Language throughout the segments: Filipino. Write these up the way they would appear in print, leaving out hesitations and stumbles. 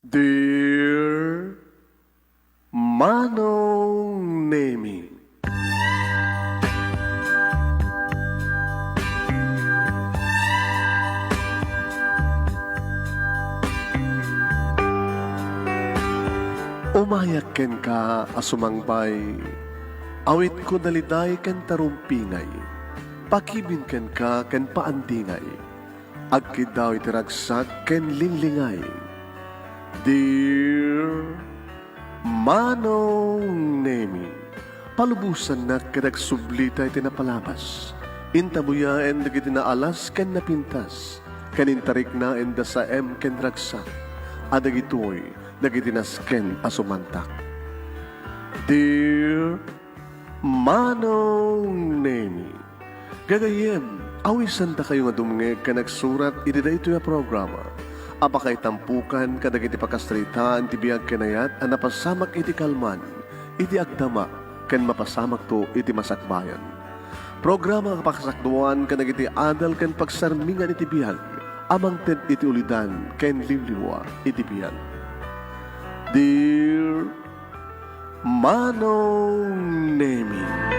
Dear Manong Nemi, umayak ken ka asumangbay, awit ko daliday ken tarumpingay, pakibin ken ka ken paandingay, agkid daw itiragsak ken linglingay. Dear Manong Nemi, palubusan na kadagsublita iti napalabas. Intabuya en dagiti na alas ken napintas. Kanintarik na en da sa ken ragsak. Adagitoy dagiti nasken asumantak. Dear Manong Nemi, gagayem, awisan ta kayo nga dumnge ka nagsurat iti da ito yung programa. Apakay tampukan kadagiti pakastritaan ti biyag kenayat a napasamak iti kalman, iti agdama, ken mapasamak to iti masakbayan. Programa kapakasakduan kadagiti adal ken pagsarmingan iti biyag, amang ted iti ulidan ken liwliwa iti biyag. Dear Manong Nemi,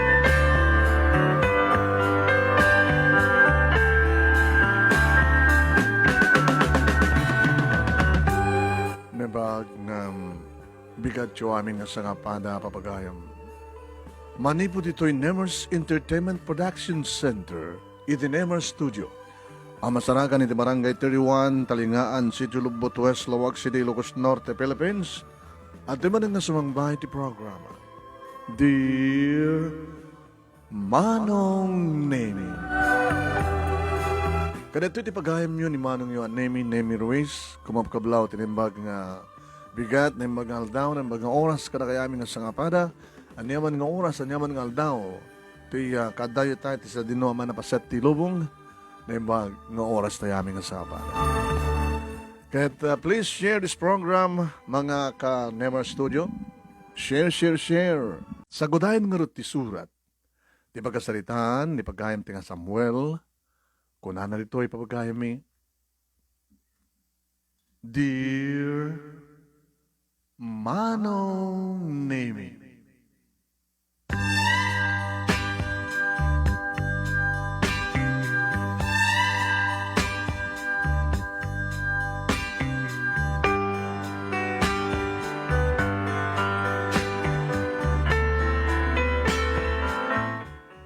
Nebag ng bigat yo aming nga sangapada papagayam. Manipo dito'y Nemers Entertainment Production Center, iti Nemers Studio. Ang masarakan iti Barangay 31, Talingaan, City Lubot West, Lawag City, Ilocos Norte, Philippines. At di man nga sumangbay iti programa. Dear Manong Nemi. Kadito iti pagayam yun ni Manong yun, Nemi Ruiz, kumapkablaw, tinimbag nga bigat, nimbag nga aldaw, nimbag nga oras, kada kaya amin nga sangapada, anyaman nga oras, anyaman nga aldaw, iti kadayo tayo, iti sa dinuaman na paset ti lubong, nimbag nga oras tayo amin nga sangapada. Kaya please share this program, mga ka-Nemer Studio. Share. Sagudayan nga rin ti surat. Di pagkasalitaan, di pagkayam ti nga Samuel, kung na rito ay papagayam mi. Dear Manong Nemi,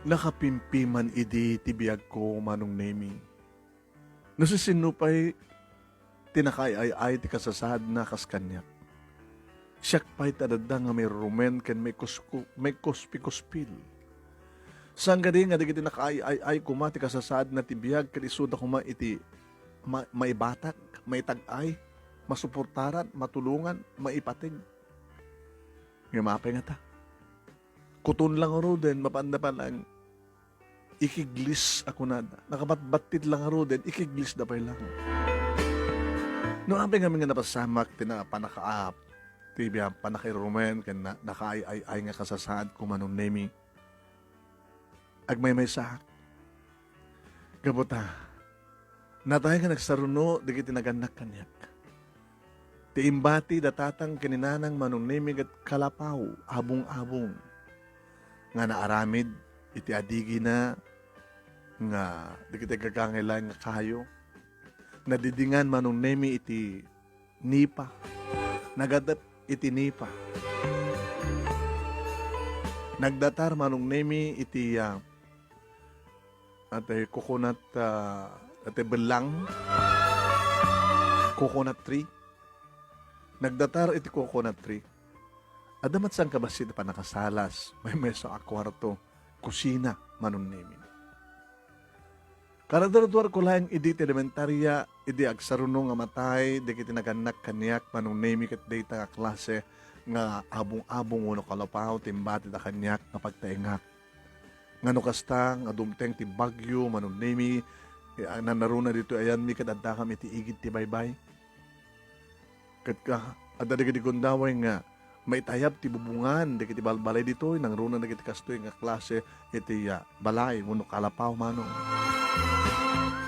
nakapimpiman idi tibiyag ko Manong Nemi. Nasisinupay tinakay-ay ti kasasad na kaskanyak. Siyak pa'y tadada nga may rumen ken may kuspi-kuspil. Sanggadi nga digiti nakaay-ay kuma ti kasasad na tibiyag ken isuda kuma iti maibatak, maitag-ay, masuportaran, matulungan, maipating. Nga mapay nga ta. Kutun lang ro din, mapanda pa lang, ikiglis ako na. Nakabatbatid lang ro din, ikiglis na pa lang. No, aming nga napasamak, panakaap, tibiyang panakairumen, kaya nakaay-ay nga kasasaad ko Manong Nemi. Agmay-may sahak. Gabuta, natay nga nagsaruno, di kiti naganak kanyak. Ti imbati datatang kininanang Manong Nemi gat kalapaw, abong-abong. Nga naaramid, iti adigi na, nga di kiti gagangailan nga kayo. Nadidingan Manong Nemi iti nipa. Nagadap iti nipa. Nagdatar Manong Nemi iti ate coconut ate belang coconut tree. Nagdatar iti coconut tree. Adamat sang kabasit pa nakasalas, may mesa a kwarto, kusina Manong Nemi. Karadar-duar ko lang idi elementarya, idi agsaruno nga matay, di kiti naganak kanyak, Manong Nemi kat data nga klase, nga abong-abong uno kalapaw, timbati da kanyak, nga pagtaingak. Nga no kasta, nga dumteng ti bagyo, Manong Nemi, nanaruna dito, ayan, mi kadadda kami ti igid ti baybay. Kat ka, adada kiti kundaway nga, maitayab ti bubungan, di kiti balbalay dito, nang runa na kiti kastoy nga klase, iti balay, uno kalapaw, Manong.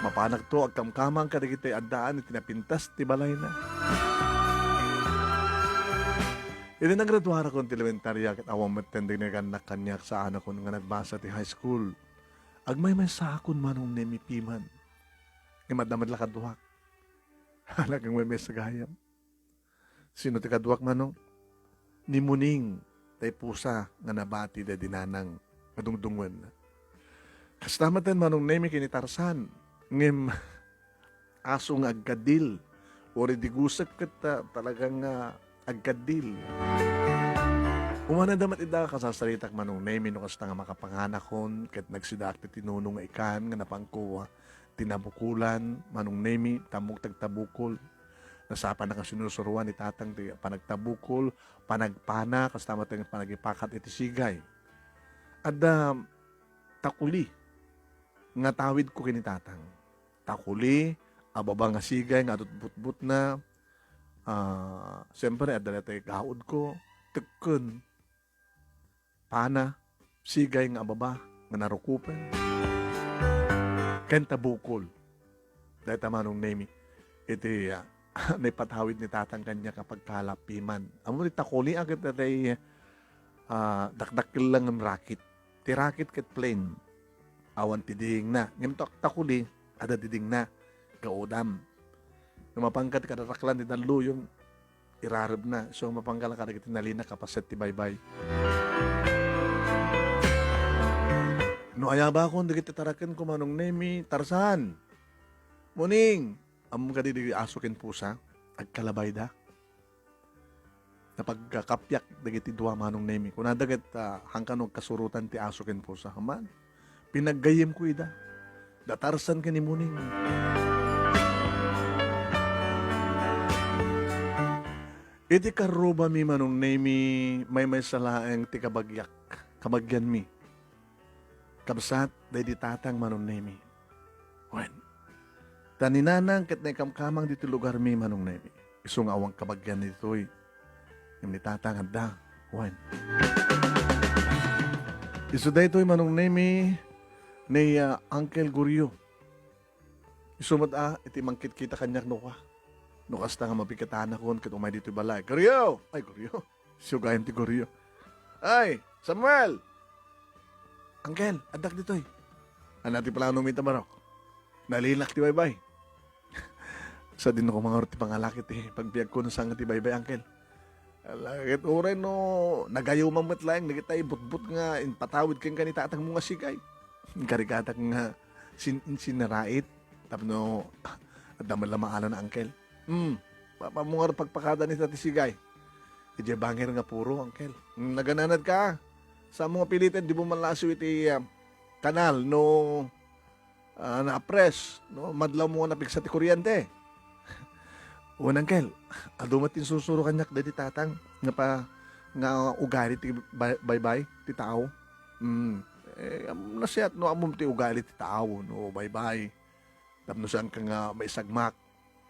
Mapanak to, agkamkamang ka na kita addaan, itinapintas, ti balay na. Iti nagraduara ko ti elementarya ket awang matending na kanak kanyak sa anak ko nga nagbasa ti high school. Agmay may sa akon manong nemipiman. Imadamad la kaduhak. Halagang may sagayam. Sino ti kaduhak manong? Ni Muning tay pusa nga nabati da dinanang kadungdungan. Kastamatan manong nemi kini Tarzan. Ngem aso nga agkadil. Ori di gusak ket talagang agkadil. Umana damat ida kasasaritak manong nemi no kasta nga makapanganakon ket nagsidak ti tinunong nga ikan nga napangkuwa tinabukulan manong nemi tamog tagtabukol nasapa na kasinusuruan ni tatang ti panagtabukol panagpana kastama tayong panagipakat iti sigay adda takuli nga tawid ko kini tatang takuli ababa nga sigay nga butbut na siyempre adda na tayo gaod ko teken pana, sigay nga ababa, nga narukupan. Kenta bukol. Dahil tamanong nemi. Iti naipatawid ni tatang kanya kapag kalapiman. Amo ni takuli agad na tayo dakdakil lang ng rakit. Ti rakit ket plane. Awan ti ding na. Ngayon takuli, ada diding na. Gaudam. Mapangkat kadaraklan ni Danlo yung irarab na. So mapangkala ka na nalina kapaset ti baybay. No ayaba akong dagiti taraken ko manong nemi, Tarzan. Muning, among ka di asukin pusa, agkalabay da. Napagkapyak dagiti duwa manong nemi. Kung nadagat hangkanog kasurutan ti asukin pusa, haman, pinaggayim ko ida. Da Tarzan ka ni Muning. Iti karuba mi manong nemi, may salaeng ti kabagyak, kabagyan mi. Kabsat, day di tatang manong nemi. Wen. Taninanang ket na kamkamang dito lugar mi manong nemi. Isong awang kabagyan dito'y. Yung ni tatang handa. Wen. Iso day to'y manong nemi ni Uncle Guryo. Isumad iti mangkit kita kanyak no ka. No kasta nga mapikatan akon ket umay dito'y balay. Guryo! Ay, Guryo. Sugayam ti Guryo. Ay, Samuel! Angkel, adak dito'y. Anati pala numita marok. Nalilak ti baybay. Sa din ako mga ti pangalakit pagbiag ko na sang ti baybay, Angkel. Alakit uray no, nagayaw mamatlayang, nagitay butbut nga, patawid kang kanitatang mga sigay. Karikatak nga sinarait. Tapno, adaman lamaalan na, Angkel. Papamungar pagpakada ni tati sigay. Ije bangir nga puro, Angkel. Nagananad ka. Sa mga pilitan, di mo manlaso iti kanal no na-press, no? Madlaw mo na pigsa ti kuryente. Unang kel, adumatin susuro kanyak dati tatang nga ugali ti baybay ti tao. Nasiyat no amom ti ugali ti tao no baybay. Tapno saan ka nga may sagmak.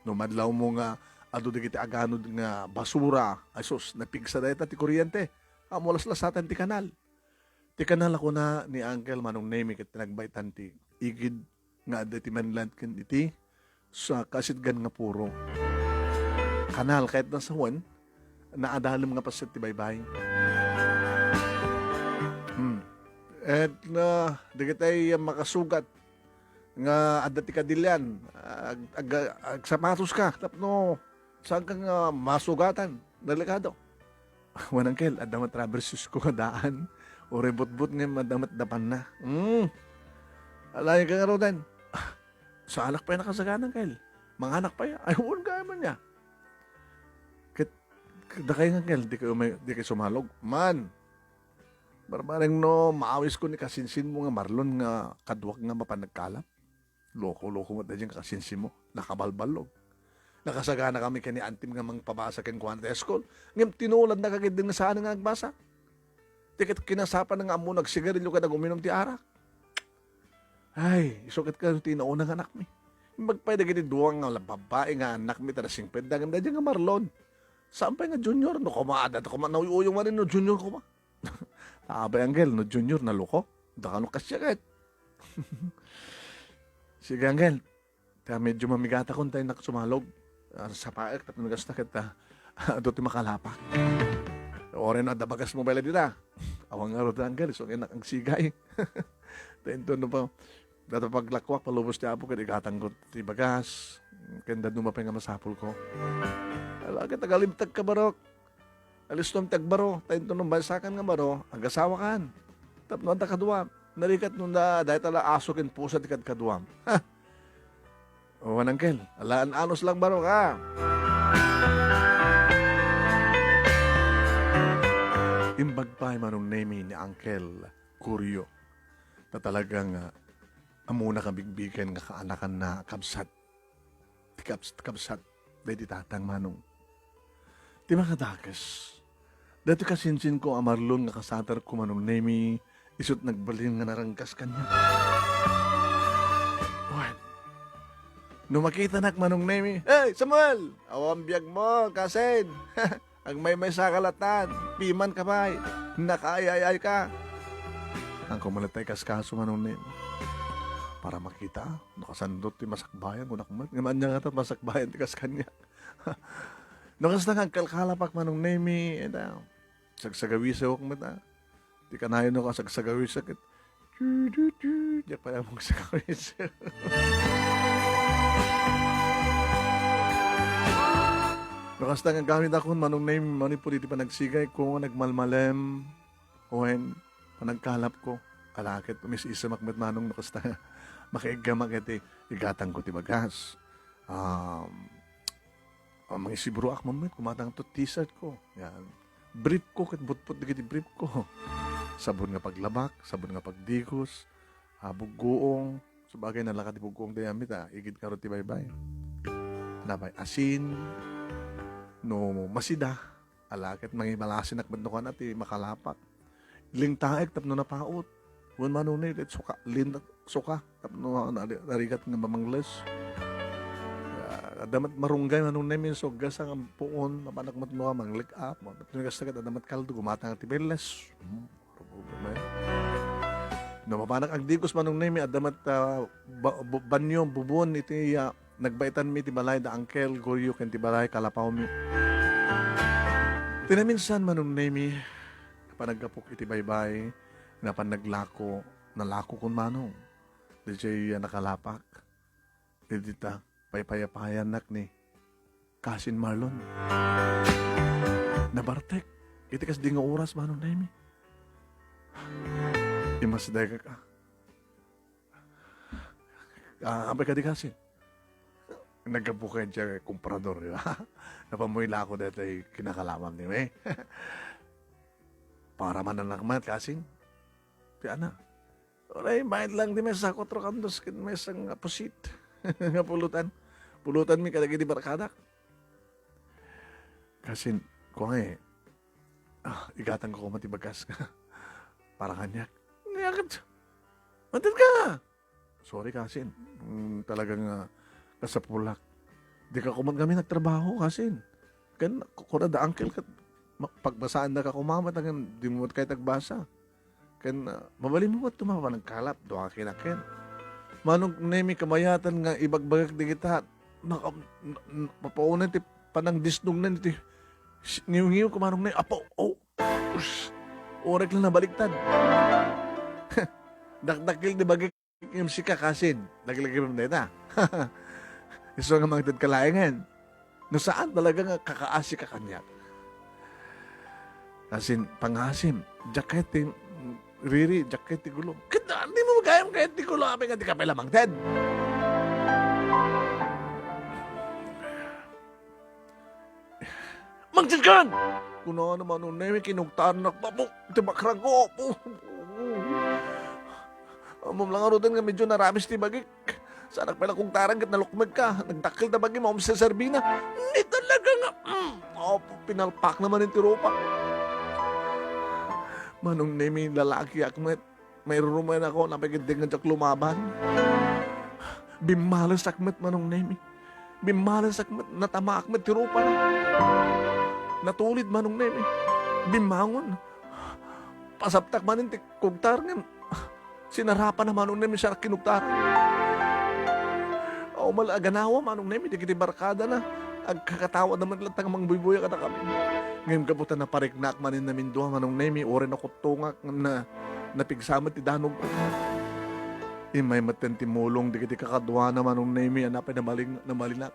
No madlaw mo nga adu digiti aganod nga basura. Asos napigsa dayta ti kuryente. Amolas-lasatan ti kanal. Ti kanal ako na ni Uncle manong nemi ket nagbaitan ti igid nga adda ti manland ken iti sa kasidgan nga puro. Kanal kahit nasa huwan naadalam nga paset ti baybay. Et na digitay makasugat nga adda ti kadilyan ag sapatos ka tapno saan ka nga masugatan delikado. Wanang kel adda matraversus ko daan. O rebot-bot nga madamat dapan na. Alay ka nga rodan. Sa anak pa yan nakasaganan, Kel. Mga anak pa yan. Ay, huwag kaya man niya. Da kayo nga, Kel. Di kayo sumalog. Man. Barbareng no, maawis ko ni kasinsin mo nga Marlon nga kadwak nga mapanagkalap. Loko-loko mo dahil yung kasinsin mo. Nakabalbalog. Nakasagana kami kani antim nga mang pabasa ken kwanta school. Ngem tinulad na kagid din nga saan nga nagbasa. Tiket kinasapan nga amo nagsigarilyo ka naguminom ti arak. Ay, isukit ka ti nauna nga anak mi. Magpay dagiti duwang nga babae nga anak mi tada 50 dagam dadya nga Marlon. Saan pa nga junior no kumaada ko man nauyuyong man no junior ko ba. Abay Angel no junior na loko. Dakano kasya ket. Sige Angel. Ta medyo mamigata kon tayo nakasumalog sa paek tapos nagasta kita do ti makalapak. Oren na dabagas mo bala dita. Awang nga rin angkel, so kaya ang sigay. Tento no pa, dato paglakwak, palubos niya po, kaya igatang ko ti bagas. Kaya dumapay nga masapol ko. Ala, kita galimtag ka barok. Alis nung tagbaro, tento nung bansakan nga baro, ang gasawa kan. Tapno ang takaduam. Narikat nung dahil tala asukin pusa ti kadkaduam. Ha! O, angkel, alaan anos lang baro ka. Imbag pa manong name ni Uncle Kuryo na talagang amuna ka bigbigan nga kaanakan na kabsat. Kabsat. Dahil tatang manong. Di ba kadakas? Dati kasinsin ko amarlon nga kasatar ko manong name isut nagbalin nga narangkas kanya. What? Nung makita nak manong name, hey, Samuel! Awang biyag mo, kasen! Ang may sakalatan, piman ka ba? Nakaayayay ka. Ang kumalatay kas kaso manong nin. Para makita, nakasandot ti masakbayan. Ngaman niya nga ito, masakbayan ti kas kanya. Nakas na kang kalkalapak manong nemi. Sagsagawi sa huwag mata. Di ka na yun ako sagsagawi sakit. Di pa yung mong sagawi sa Nakas na gamit ako, manong name, manipuli, di pa nagsigay ko, nagmalmalem, ohen, panagkalap ko, kalakit, umis-isa makmet manong nakas na, makiigamak iti, igatang ko ti bagas. Mga isibro ak mamit, kumatang to t-shirt ko, yan. Brief ko, kat butput di brief ko. Sabon nga paglabak, sabon nga pagdikos, bugoong, sabagay na lakat ti bugoong dayamit, igid karot ti baybay. Nabay, asin, no masida alakit mangi malasin nakbad no kanati makalapak ling taek tapno napaot wen manunay it suka lin suka tapno narigat nga mamangles damat marunggay manunay min so gas ang puon mapanakmat mo manglik up mo tapno gas tagat damat kaldo gumatang ti beles no mapanak ang digos manunay mi adamat banyo bubon iti nagbaitan mi ti balay da Uncle Goryo ken ti balay kalapaw mi. Tinaminsan manong nemi panagapok iti baybay na panaglako nalako kun manong. DJ nakalapak. Didita paypayapayan nak ni Kasin Marlon. Nabartek iti kas di nga oras manong nemi. Imasday ka. Abay ka di Kasin. Nagkabukay siya kumprador. Napamuyla ako dito ay kinakalamam ni me. Para man nanakmat kasing. Kaya na. Oray, bayad lang di may sa 4 kandos kin may isang pusit. Nga pulutan. Pulutan mi kadagi di barkadak. Kasi ko nga igatan ko kumatibagas ka. Para kanyak. Ngayakat. Matid ka. Sorry kasin. Talagang kasapulak. Di ka kuman kami nagtrabaho kasin. Kan kuna da uncle ka pagbasaan na ka kumamat di mo kay tagbasa. Kan mabalin mo tumama nagkalap do ka kinaken. Manong nemi kamayatan nga ibagbagak di kita mapaunan ti panang disnong na ti ngiw-ngiw ko manong na apo orek lang na baliktad. Dakdakil di bagay yung sika kasin. Lagi-lagi mo na ita. Iso nga mga kalaingan. No saan talaga nga kakaasi ka kanya. Kasin, pangasim, jacket riri, jacket ti gulong. Kita, hindi mo magayam kahit ti gulong. Amin nga di ka lamang ten. Magsikan! Kuno naman nung nemi, kinugtaan na papuk, tibakrang ko. Amom lang arutan nga medyo naramis ti bagik. Sana pala kung tarang kat nalukmag ka, nagdakil na bagay mo sa Serbina. Hindi talaga nga. Pinalpak naman yung tiropa. Manong nemi lalaki akmet, may rurumayan ako, napagidig nga jak lumaban. Bimalas akmet manong nemi. Bimalas akmet, natama akmet tiropa na. Natulid manong nemi. Bimangon. Pasaptak manin ti kugtar nga. Sinarapan na manong nemi siya kinugtar. O malaganawa manong nemi, di kiti barkada na. Ang kakatawa naman lang tangang mangbuy-buya ka na kami. Ngayon kaputan na pariknak manin namin duha manong nemi, orin ako tungak na napigsamat ti danog ko. May matentimulong di kiti kakadwa na manong nemi, anapay na malinak.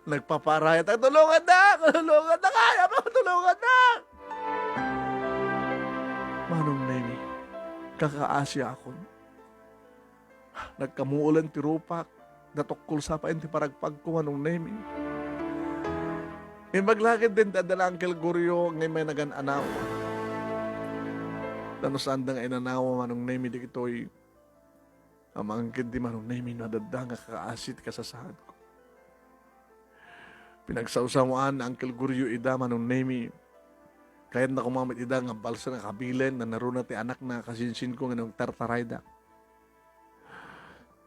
Nagpaparayat ang tulungan na, kaya mo, tulungan na! Manong nemi, kakaasya ako. Nagkamuulan ti rupak, natukol sa pain ti paragpag ko manong nemi. Maglakid din dadala Uncle Goryo ngay may nagan-anaw. Tano saan da nga inanawa manong nemi di kito'y amangkin di manong nemi nadada nga kakaasit kasasahan ko. Pinagsausamaan na Uncle Goryo ida manong nemi. Kahit na kumamit ida nga balsa nga kabilen na naruna ti anak na kasinsin ko nga tartarayda.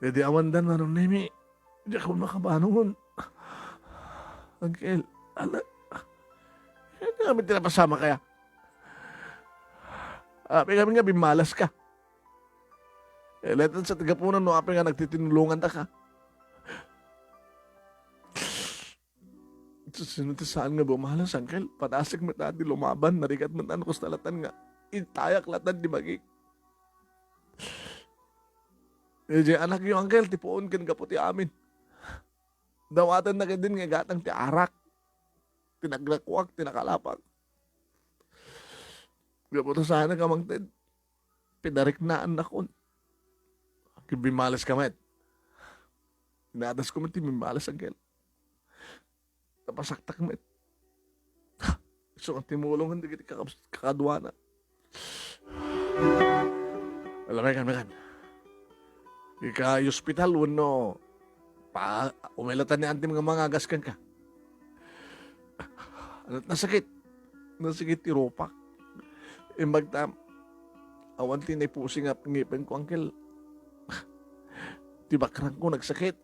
E di awandan manong nemi. Di ako makabanungon. Uncle, ala, kami tinapasama kaya. Api kami nga bimalas ka. Letan sa tagapunan no, api nga nagtitinulungan ta ka. Saan nga bumalas, Uncle? Patasik mo tadi lumaban, narikat mo tanong kustalatan nga. Itayak latan di magik. Anak yung Uncle, tipuon kan kaputi amin. Dawatan na ka din nga gatang ti arak. Tinaglakwak, tinakalapag. Gaputo sana ka mang tid. Pidarik na anak ko. Bimalas ka met. Inadas ko man ti bimalas, Uncle. Napasaktak met. So ang timulong hindi kita kakadwa na. Alam kan. Ika hospital uno. Umilatan ni antim nga mga agaskan ka. Nasakit ti ropak. Imbagtam, awan ti na pusing nga ngipin ko, Uncle. Ti bakrang ko nagsakit.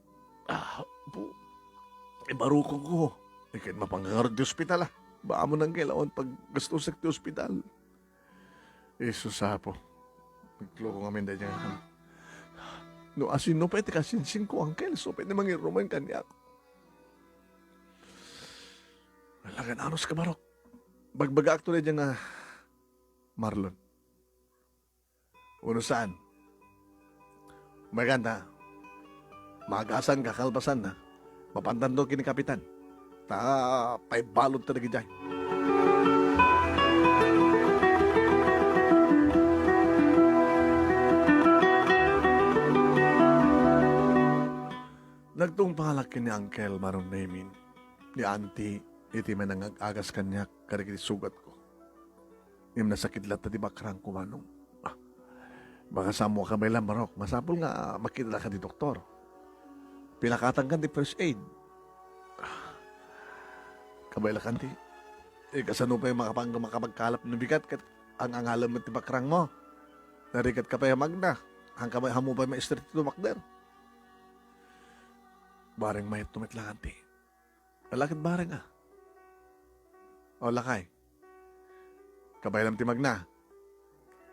Ibarukong ko. Ikit mapanggarod di ospital ah. Baka mo nang kailangan pag gusto sa ti ospital. Susapo. Naglo ko nga minda dyan. No, asin no pa iti kasinsin ko, Uncle. So, pwede mangiruman kanya ako. Alagan anos ka, Marok. Bagbaga akto na dyan nga, Marlon. Uno saan? Maganda. Magasan ka, kalbasan na. Mapantando kini kapitan. Paibalod talaga dyan. Nagtung pangalakin ni Uncle Marong Nemin, ni Auntie, iti man ang agas kanyak, karikit sugat ko. Nim nasakit lahat na di bakrang kumanong. Baka sa mo ka may Marok, masapol nga makita ka di doktor. Pinakatang kan di first aid. Kabayla kan di. Kasano pa yung makapagkalap ng bigat kat ang angalam mo ti bakrang mo. Narikat ka pa yung magna. Ang kamay hamo pa yung ma-street tumakder. Bareng may tumitlangan ti. Malakit bareng ah. O lakay. Kabaylam ti magna.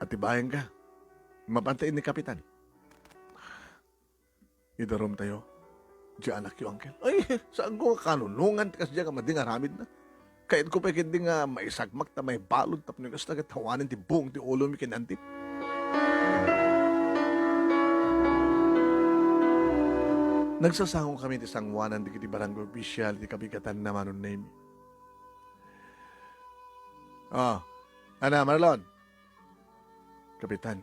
At tibayan ka. Mapantain ni kapitan. Idarom tayo. Di anak yung Uncle. Ay, saan ko kanunungan ti kasi diya ka mading aramid na. Kahit ko pa hindi nga may sagmak na may balod tapos yung kasi tawanin ti buong ti ulo mi kinantip. Nagsasangong kami ti sangwanan di kiti barangay official ti kabigatan na manon name. Marlon? Kapitan.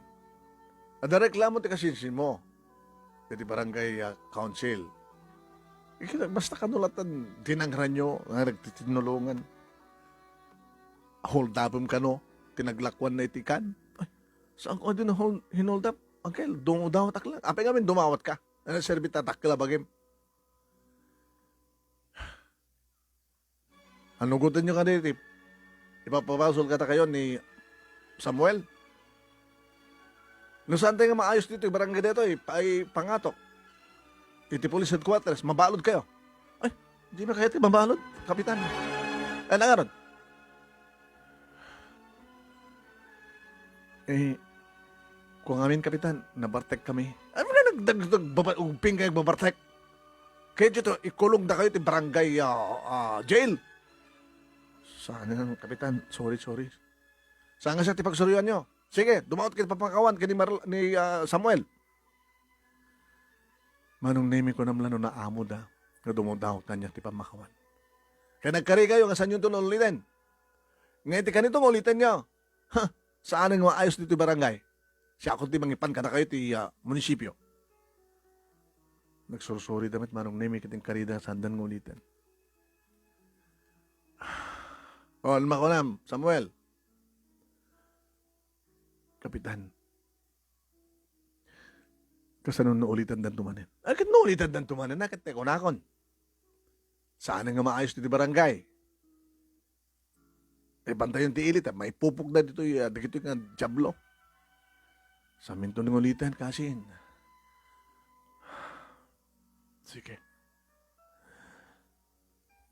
Ada reklamo ti kasinsin mo. Ti barangay council. Basta kanulatan dinangran nyo nga nagtitinulungan. Hold up'em ka no. Tinaglakwan na itikan. Ay, saan ko din hinold up? Uncle, dumawat ak lang. Apay ngamin dumawat ka. Servita takla bagim. Anugutan nyo ka dito. Ipapapasol ka ta kayo ni Samuel. No saan tayo nga maayos dito, barangay dito, ay pangatok. Iti police headquarters, mabalod kayo. Ay, di ba kayo iti mabalod, kapitan? Ay, nangaron. Kung amin, kapitan, nabartek kami. Ano na nagdagping kayo babartek? Kaya dito, ikulong na kayo ti barangay jail. Sana nga, Kapitan. Sorry. Saan nga siya ti pagsuruyan nyo? Sige, dumaot kayo papakawan kay ni Samuel. Manong name ko namlan na amo da. Nga dumodaw kanya ti pamakawan. Kaya nagkari kayo nga saan yun ito ulitin. Ngayon ti kanito ulitin nyo. Saan nga maayos dito barangay? Siya ako ti mangipan ka na kayo ti munisipyo. Nagsursuri damit manong name kiting karida sandan ng ulitin. O, makunam, Samuel. Kapitan. Kasanon na ulitan dan tumanin. Akit na ulitan dan tumanin? Nakit teko nakon. Saan nga maayos dito barangay? Bantayan ti ilit. May pupok na dito nga jablo. Sa minto ng ulitan kasin. Sige.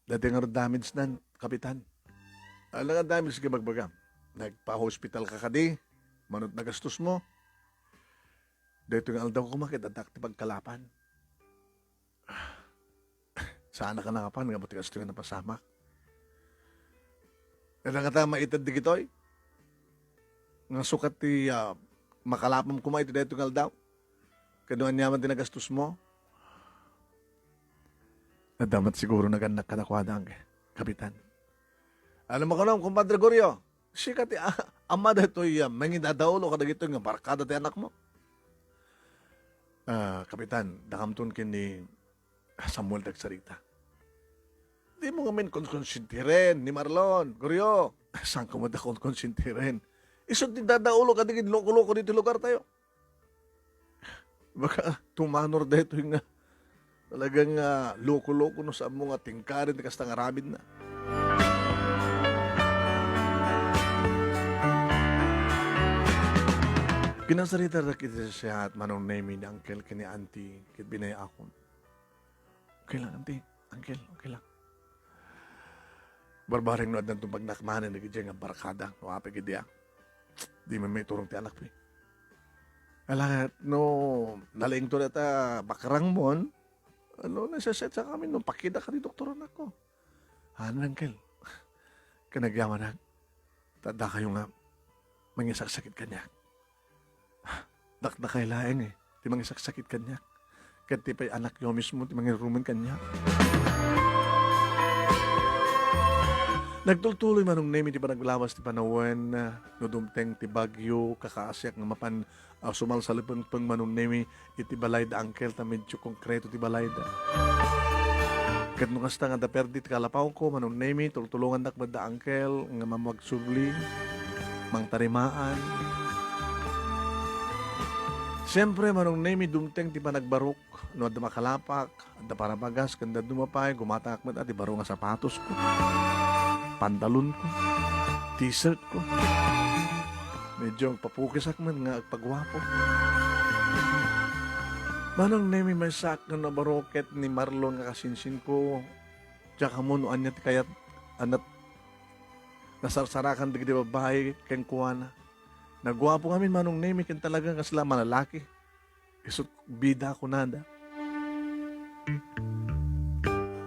Dati nga damage nan, Kapitan. Alam nga damage ka magbagam. Nagpa-hospital ka kadi. Manot na gastos mo. Dito nga aldaw kumakit at takti pagkalapan. Sana ka nakapan, nga buti gasto nga napasamak. Kaya nga tayo maitad di gitoy. Nga sukat ti makalapam kumay ti dito nga aldaw. Kaduan niyaman din na gastos mo. Nadamat siguro naganak ka nakwadang, Kapitan. Alam mo ko nung, kumpadre Goryo, siya ti ama dito'y mangidadaulo ka na gito nga barkada ti anak mo. Kapitan, dakamtun kin ni Samuel Dagsarita. Di mo ngamin konsintiren ni Marlon, Goryo. Saan ka mo da konsintiren? Isot ti dadaulo ka digid loko-loko dito lugar tayo. Baka tumanor dito nga talagang loko-loko no sa mga tingkarin ti kastang arabid na. Kinasarita na kita siya at manong name ni Uncle kini Auntie kit binay akon. Okay lang, Auntie. Uncle, okay lang. Barbaring noad na itong pagnakmanan na gidya nga barakada. No, api gidya. Di man may turong ti anak ko. Alangat, no, nalaing to na ta bakarang mon, ano, nasaset sa kami, no, pakida ka ni doktoran ako. Ano, Uncle? Kanagyaman na, tada kayo nga, mangisakit kanya. Dakda kay laeng di mangisakit kanya. Kat ti pa'y anak yo mismo, ti mangiruman kanya. Nagtultuloy manong name, di ba naglawas ti panawan, no dumteng ti bagyo, kakaasyak nga mapan sumal sa lipang manong name, iti balay da Uncle, ta medyo konkreto ti balay da. Kat nung kasta nga da perdi ti kalapaw ko, manong name, tultulungan dakbad da Uncle, nga mamagsubli, mang tarimaan. Siyempre, manong name, dumteng ti pa nagbarok, no adda makalapak, adda parabagas, kanda dumapay, gumatakmat at ibaro nga sapatos ko. Pantalon ko, t-shirt ko. Medyo papukisak man nga pagwapo. Manong name, may sak na nabaroket ni Marlon nga kasinsin ko. Tsaka mo no anyat kayat anat nasarsarakan digdi babae keng kuwana. Nagwapo kami manong name, ken talaga kasla malalaki. Isot bida ko nada.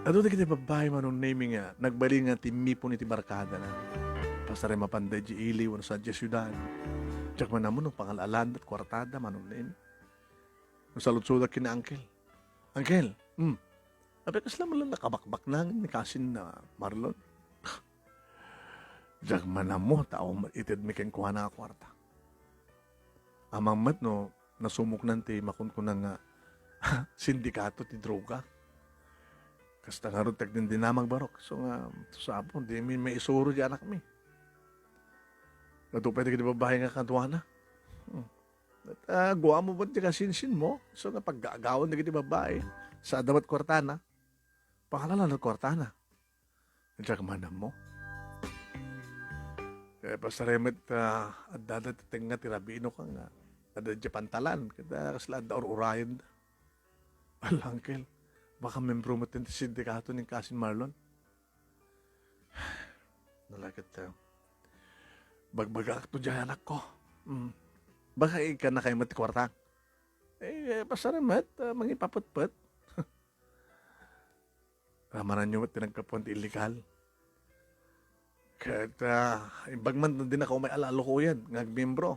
Ato di kita babae manong name nga, nagbali nga timipo ni ti barkada na. Pasare mapanday di ili, wano sa di syudad. Tsak man naman nung pangalalan at kwartada manong name. Nung salutsudak kina Uncle. Uncle, abe kasla mo lang nakabakbak na ni kasin na Marlon. Tsak man mo, tao itid mi ken kuha na kwarta. Amang mat no, nasumok nanti makunkunan nga sindikato ti droga. Kasta nga ron tagdin dinamang barok. So nga, sabon, di may isuro di anak mi. Nato pwede ka di babae nga kantuana. At guwa mo ba di kasinsin mo? So nga pag-gaagawan na di babae sa dawat kwartana. Pakalala na kwartana. At saka manam mo. Kaya pasaremet at dadating nga tirabino ka nga. Ada di pantalan. Kada kasla urayan da. Alangkel. Baka membro mo tin sindikato ng Kasin Marlon. Nalagat bagbagak to dyan anak ko. Baka ika na kayo matikwartang. Pasaremet, mangipaputput. Ramanan nyo at tinagkapuan ti illegal. Kahit imbagman din ako may alalo ko yan, ngagmimbro.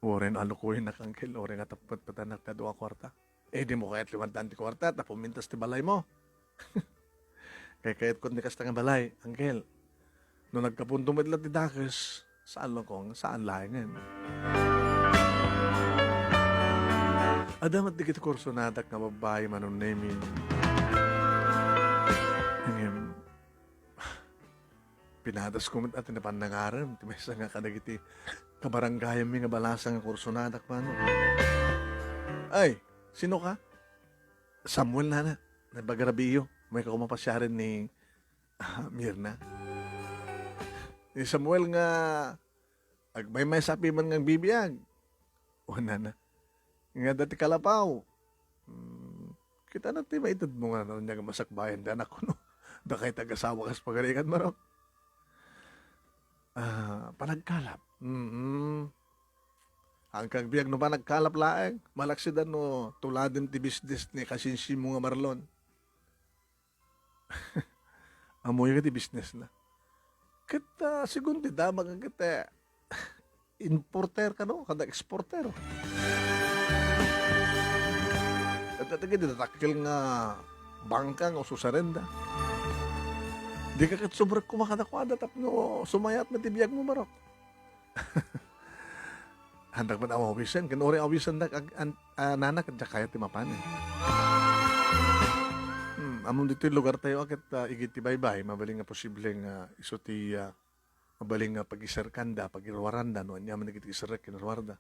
Oren alo ko yun nakangkil, oren nga tapat patanak na 2 kwarta. Di mo kaya't 500 kwarta, tapumintas ti balay mo. Kaya kaya't kung nikas nga balay, angkel. Nung nagkapunto mo ti dakes, saan lang kong, saan lahingan. Adamat di kita kurso natak nga babae manong namin. Pinadas ko at napanangaram. Timesa nga kadagiti kabaranggayam mi nga balasang nga kurso natak mano. Ay, sino ka? Samuel na. Nabagarabiyo. May kakumapasyarin ni Mirna. Ni Samuel nga agmay sapi man nga bibiyag. O na. Nga dati kalapaw. Kita na ti maitad mo nga na niya masakbayan dan ako no. Da kay tagasawa kas pagarikan marok. Panagkalap. Ang kagbiag no pa nagkalap laeng. Malaksidan no tuladin ti business ni kasinsi mo nga Marlon. Amoy ka ti business na. Kita segundi damag ang kita importer ka no, kada exporter. At dito takil nga bangkang o susarenda. Di ka kat sobrang kumakadakwada tapno sumayat na tibiyag mo marok. Handak man awawisan, kanori awisan na nanak at kaya timapan eh. Amon dito yung lugar tayo akit igit ti baybay, mabaling nga posibleng iso ti mabaling nga pag-isarkanda, pag-irwaranda, no, anya man nagit isarek, kinarwarda.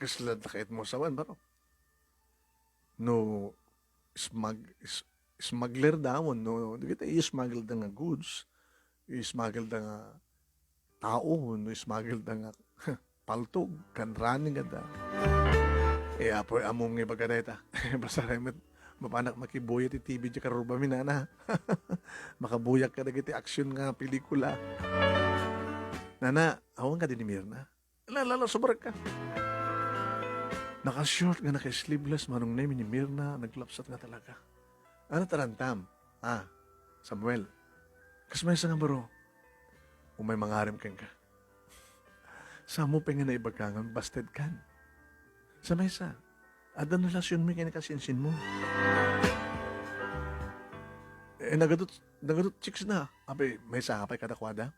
Kaslad na kait mo sawan, baro. No, smuggler damon, no, di kita i-smuggle da nga goods, i-smuggle da nga tao, no, i-smuggle da nga paltog, kan running da. Apo, among ibagadeta, basta remet, mapanak makibuya ti TV di karuba minana. Makabuyak ka na kiti action nga pelikula. Nana, awan ka din ni Mirna. Lala, sobrang ka. Naka-short nga naka-sleeveless manong name ni Mirna, naglapsat nga talaga. Ano tarantam? Samuel. Kasmay sa nga baro. Umay mangarim kang ka. Samo pa nga na ibagangan, busted kan. Sa maysa. Ada na relasyon mo kaya nakasinsin mo. Nagadot chicks na. Ape, may sakapay kadakwada.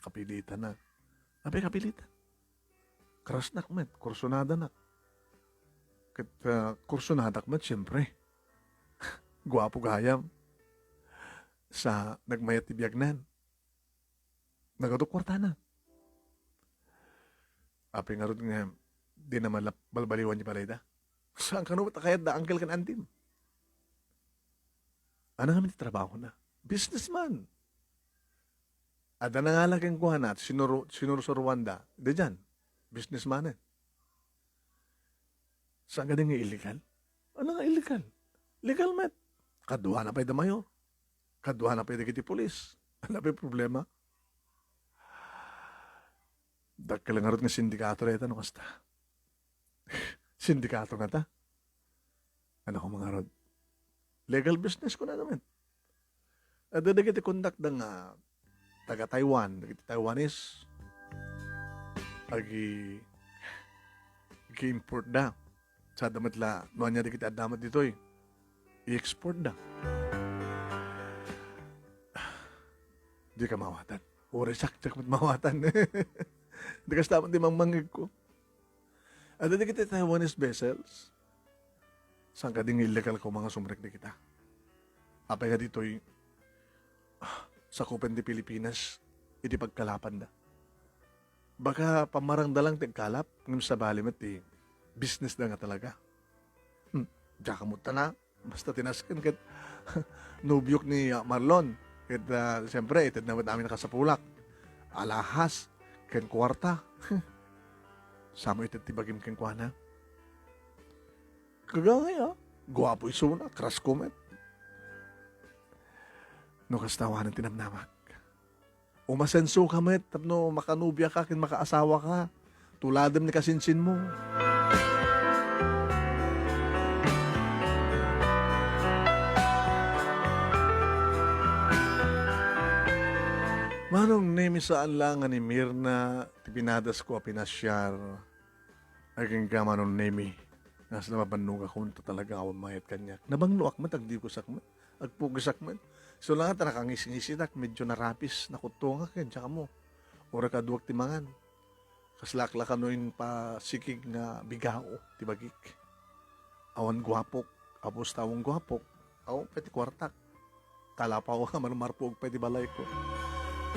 Kapilitan na. Ape, kapilitan. Karas na kumet. Kursunada na. Kursunada kumet, siyempre. Gwapo gayam. Sa nagmayat tibiyagnan. Nagadot kwarta na. Ape, nga rin nga, di na balbaliwan niya palay da. Saan ka naman kaya da angkel kan antim? Ano naman trabaho na? Businessman. Ada na nga lang kang kuha na, sinuro sa Rwanda. Di dyan, businessman eh. Saan ka din nga illegal? Ano nga illegal? Legal met. Kaduha na pa yung damayo. Kaduha na pa yung dikiti polis. Ano pa yung problema? Dagkalangarot nga sindikato reta no kasta. Sindikato nga ta. Ano ko mga rod? Legal business ko na naman. At doon nagiti conduct ng taga-Taiwan, nagiti Taiwanese, import na. Sa damat la, noan niya nagiti adamat dito i-export na. Di ka mawatan. Uri saksak mat mawatan. Di ka dapat di mangmangig ko. At hindi kita Taiwanese vessels. Saan ka ding illegal ko mga sumrek na kita? Apay ka dito sa Kupen di Pilipinas, iti pagkalapan na. Baka pamarang dalang tigkalap, ngayon sa balimat business na nga talaga. Diya kamuta na, basta tinaskin kat nubyok ni Marlon. Kat siyempre, itid naman namin nakasapulak. Alahas, ken kwarta. Samo ito tibagim keng kuhana. Kagangay guwapo iso na, crush comment. No kastawanan tinamnamak. Umasenso ka met, tapno makanubya ka, kin makaasawa ka. Tuladam ni kasinsin mo. Manong nemi saan lang ni Mirna, ti pinadas ko a pinasyar. Aging ka manong nemi. Nasa nababanong ako to talaga awan mayat kanya. Nabanglo akmat, agdi ko sakmat. Agpugis akmat. So lang ata nakangis-ngisitak, medyo narapis, nakutunga ken, tsaka mo. Ora ka duwag timangan. Kaslakla ka noin pa sikig nga bigao, tibagik. Awan guwapok, apos tawong guwapok, awan peti kwartak. Kalapaw ka, manumarpog peti balay ko.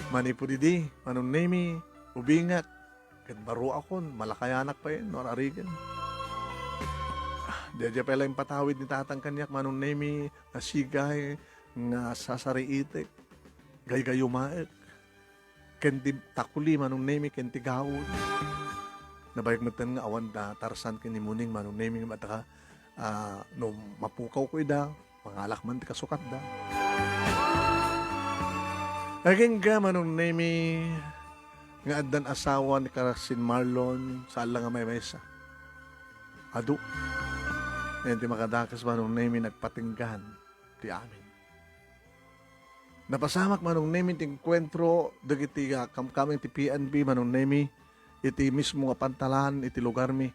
Manipo didi, manong nemi, ubingat. Kat baro akon, malakayanak pa yun, norarigan. Diya pala yung patawid ni tatang kanyak, manong nemi, nasigay, nga sasariitik, gay-gayumaek. Kenti takuli, manong nemi, kenti gawod. Nabayag matan nga awan da tarsan kini muning manong nemi nga mataka no mapukaw ko ida, mangalak man ti kasukat da. Aging ka manong nemi nga addan asawa ni Karasin Marlon sa nga may mesa. Adu. Yan ti makadakas manong nemi nagpatinggan ti amin. Napasamak manong nemi ti enkwentro dagiti kamkaming ti PNB manong nemi iti mismo nga pantalan iti lugar mi.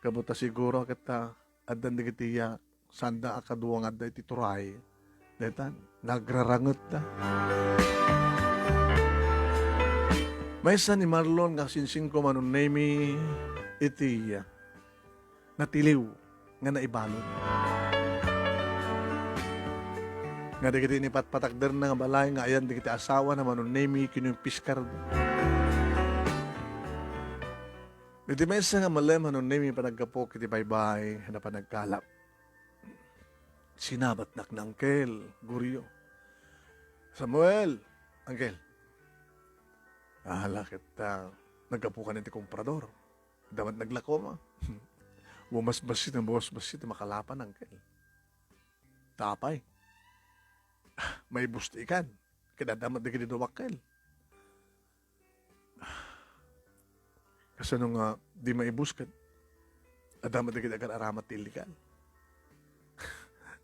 Kabuta siguro kita addan dagiti sanda akaduwang adda iti turay. Detan nagraranget da. Maysa ni Marlon nga sinsing ko manong nemi iti natiliw nga naibalon. Nga di kiti ni patpatakder na nga balay nga ayan di kiti asawa na manong nemi kinumpiskar. Iti maysa nga malem manong nemi panagkapo kiti baybay na panagkalap. Sinabat nak na Angkel, Guryo. Samuel, Angkel. Kita nagkapukan iti komprador. Damat naglako ma. Bumas-basit na bumas-basit na makalapan, Angkel. Tapay. May busti ikan. Kinadamat na kiniduwakkel. Kasi nung di maibuskat, adamat na kinagan aramat illegal.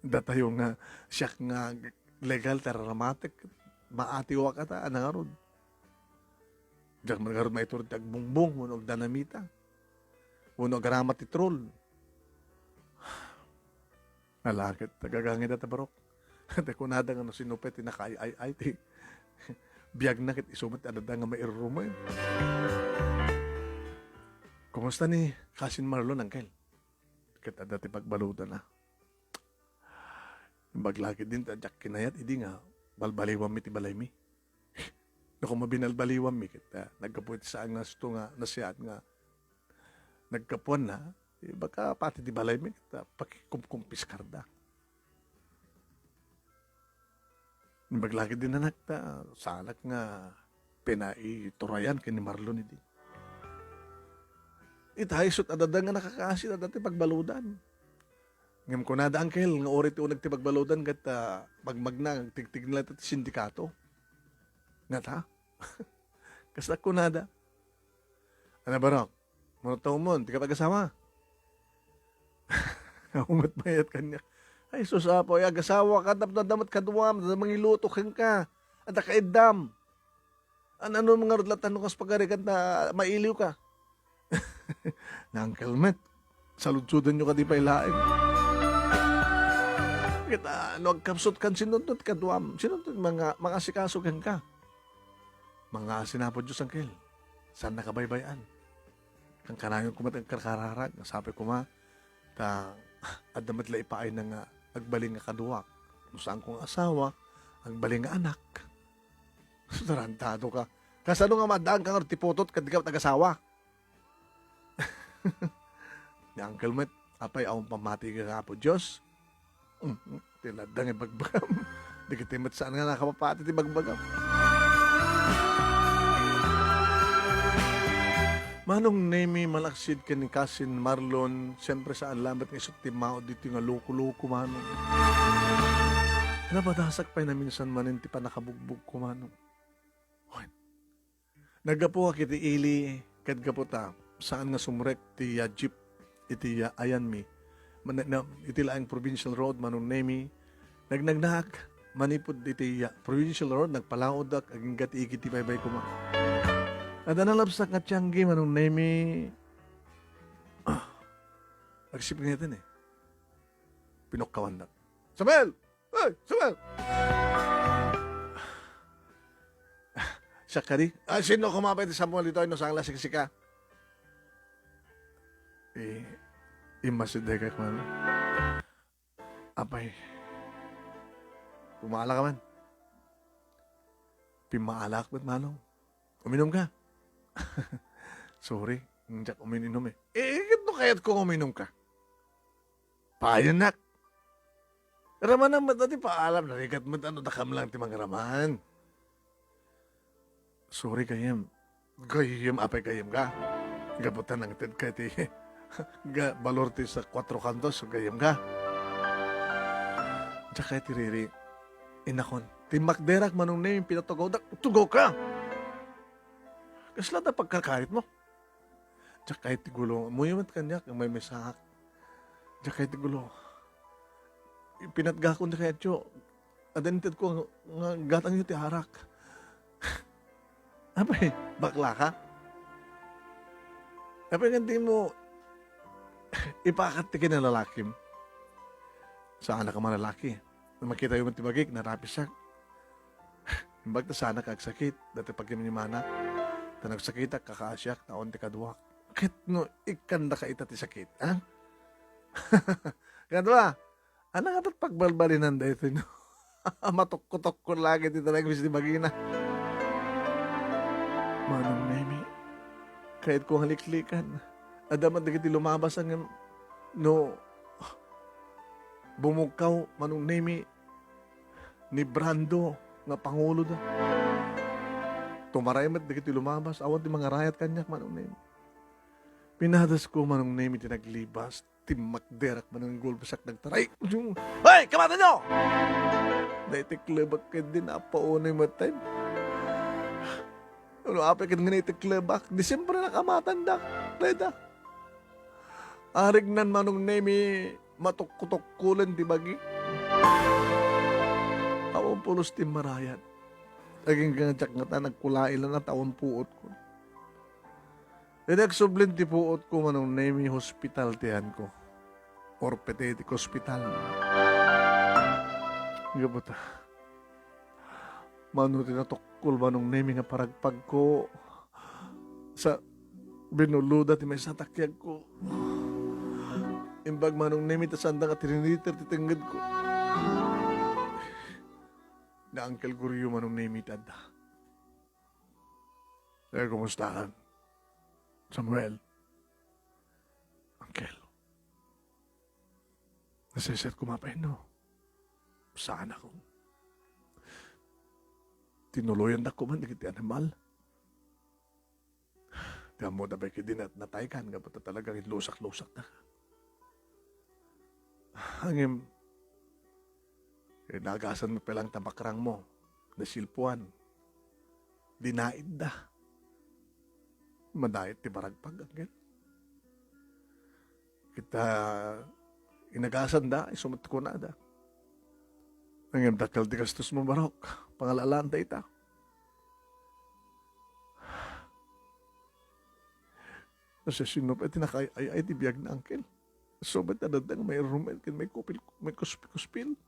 Datayo nga siyak nga legal teramatik maatiwa ka ta anangarod. Diyak mangarod maiturod agbungbong munog danamita. Munog aramat titrol. Alakit tagagangin na tabarok. Ate kunada nga no sinupet tinakaay-ay ti biyag na kit isumat adada nga mairumay. Kumusta ni Kasin Marlon, Angkel? Kita dati pagbalutan na. Baglakit din, tadyak kinayat, hindi nga, balbaliwam mi ti balay mi. No, kung mabinalbaliwam mi, kita, nagkapuit saan nga ito nga, nasiyat nga, nagkapuan na, baka pati ti balay mi, kita, pakikumkumpis karda. Baglakit din na nakta, salak nga, pinaiturayan kini Marlon hindi. Itahisot adada nga nakakaasin na dati pagbaludan. Ngam ko nada, Angkel, nga orit unag ti pagbaludan kat magmagna, tigtig nila iti sindikato. Nga ta? Kasak ko nada. Ano barok? Mano mo, di ka pag-asawa? Umat mayat kanya. Ay, susapo, ay agasawa ka, damat kaduam, mangiluto kang ka, at kaidam. Ano mga rudlatan nung kas pagarikan na mailiw ka? Na Uncle Matt, saludsudan nyo ka di pa ilaing. Kita, no, agkapsot kan sinunod ka duam. Sinunod, mga sikasugan ka. Mga sinapod Diyos, Angkel. Saan nakabaybayan? Kang kanayon kumat ang karkararag. Nasabi ko ma, adamat la ipaay na nga agbaling nga kaduwak. Kung saan kong asawa, agbaling nga anak. Tarantado ka. Kasano nga madaan kang artipotot kad di ka nag-asawa? Ni Uncle Matt, apay awang pamati ka nga po Diyos. Tiladang ibagbagam. Di kitimat saan nga nakapapati ti bagbagam. Manong nemi malaksid ka ni Kasin Marlon, siyempre saan lambat ng isot timao dito nga loko-loko manong. Napadasak pa na minsan manin ti pa nakabugbog ko manong. Nagapo ka kiti ili, kadgapo ta, saan nga sumrek ti jeep, iti ayan mi. Iti laang provincial road, manong nemi, nagnagnak, manipod iti provincial road, nagpalaod ak, aging gati-igit ti baybay kuma. At analabsak nga tiyanggi, manong nemi, agsip ngayon pinokkawan na. Samuel! Hey, Samuel! Siya ka di? Sino kumapay ti Samuel dito? Ano sa lasik-sika? Imasiday ka man. Apay. Pumaala ka man. Pimaalak ba't manong? Uminom ka? Sorry, hindi ako uminom eh. Gano kaya't kung uminom ka? Payanak. Raman naman natin paalam. Narikat mo ano nakam lang ti mga raman. Sorry kayem. Gayem, apay kayem ka. Gabutan ng ted ka ti. Balor ti sa 4 kantos. Gayem ka. Tsaka ti Riri. Inakon. Ti makderak manong na yung pinatugaw. Tugaw ka. Kasla na pagkakarit mo. Tsaka ti gulo. Muyamat kanya kung may mesahak. Tsaka ti gulo. Pinatga ko na kaya tiyo. Adanitad ko nga gatang yung ti harak. Apay, bakla ka? Apay, hindi mo ipakatikin na lalakim. Saan ka man lalaki? Makita yung matibagik, narapisak. Imbag na sana kagsakit. Dati pag kami ni Mana, nagsakita, kakaasyak, taon ti kaduwak. Kit no, ikanda ka ita ti sakit, ha? Kadwa, ano nga ta't pagbalbalinan da ito, no? Matok-kutok ko lagi ti talagang bis ni Magina. Manong Nemi, kahit ko haliklikan, adamat na kiti lumabas ang no, bumukaw, Manong Nemi, ni Brando, nga Pangulo da. Tumaraymat na kiti lumabas, awan ti mga rayat kanyak, Manong Nemi. Pinadas ko, Manong Nemi, tinaglibas, timakderak, Manong Gulbasak, nagtaray. Hoy, kamata nyo! Dahil ti klebak ka din, apaunay matay. Ano, apay ka nga iti klebak, Disyembre na kamatanda, Leda. Arig nan Manong Nemi, matuk-kutuk-kulan di bagi. Awang pulos ti marayat. Aging ganyak nga ta, nagkulailan na taon puot ko. Nagsublin ti puot ko, Manong Nemi, hospital tiyan ko. Orthopedic hospital. Gabata. Mano tinatukol, Manong Nemi, nga paragpag ko sa binuluda ti may satakyag ko. Imbag, Manong Nemi, tasanda nga tiriniter ti tinggad ko. Na Uncle Guryo, Manong Nemi, tada. Kaya kumustahan? Samuel. Uncle. Nasiset kumapay, no? Saan ako? Tinuloyan na ko man, di kiti animal. Diyan mo na ba din at nataykan, nga pata talagang lusak-lusak na. Hangim, nagasan mo palang tabakrang mo, nasilpuan, dinaid da. Madait ti baragpag, Angel. Kita, inagasan da, isumot ko na da. Hangim, dakal di gastos mo barok, pangalalaan da ita. Nasa sinop, ay tinakay, ay di biyag na, Angel. So, ba't nadadang may rumel, may kupil, may kuspil.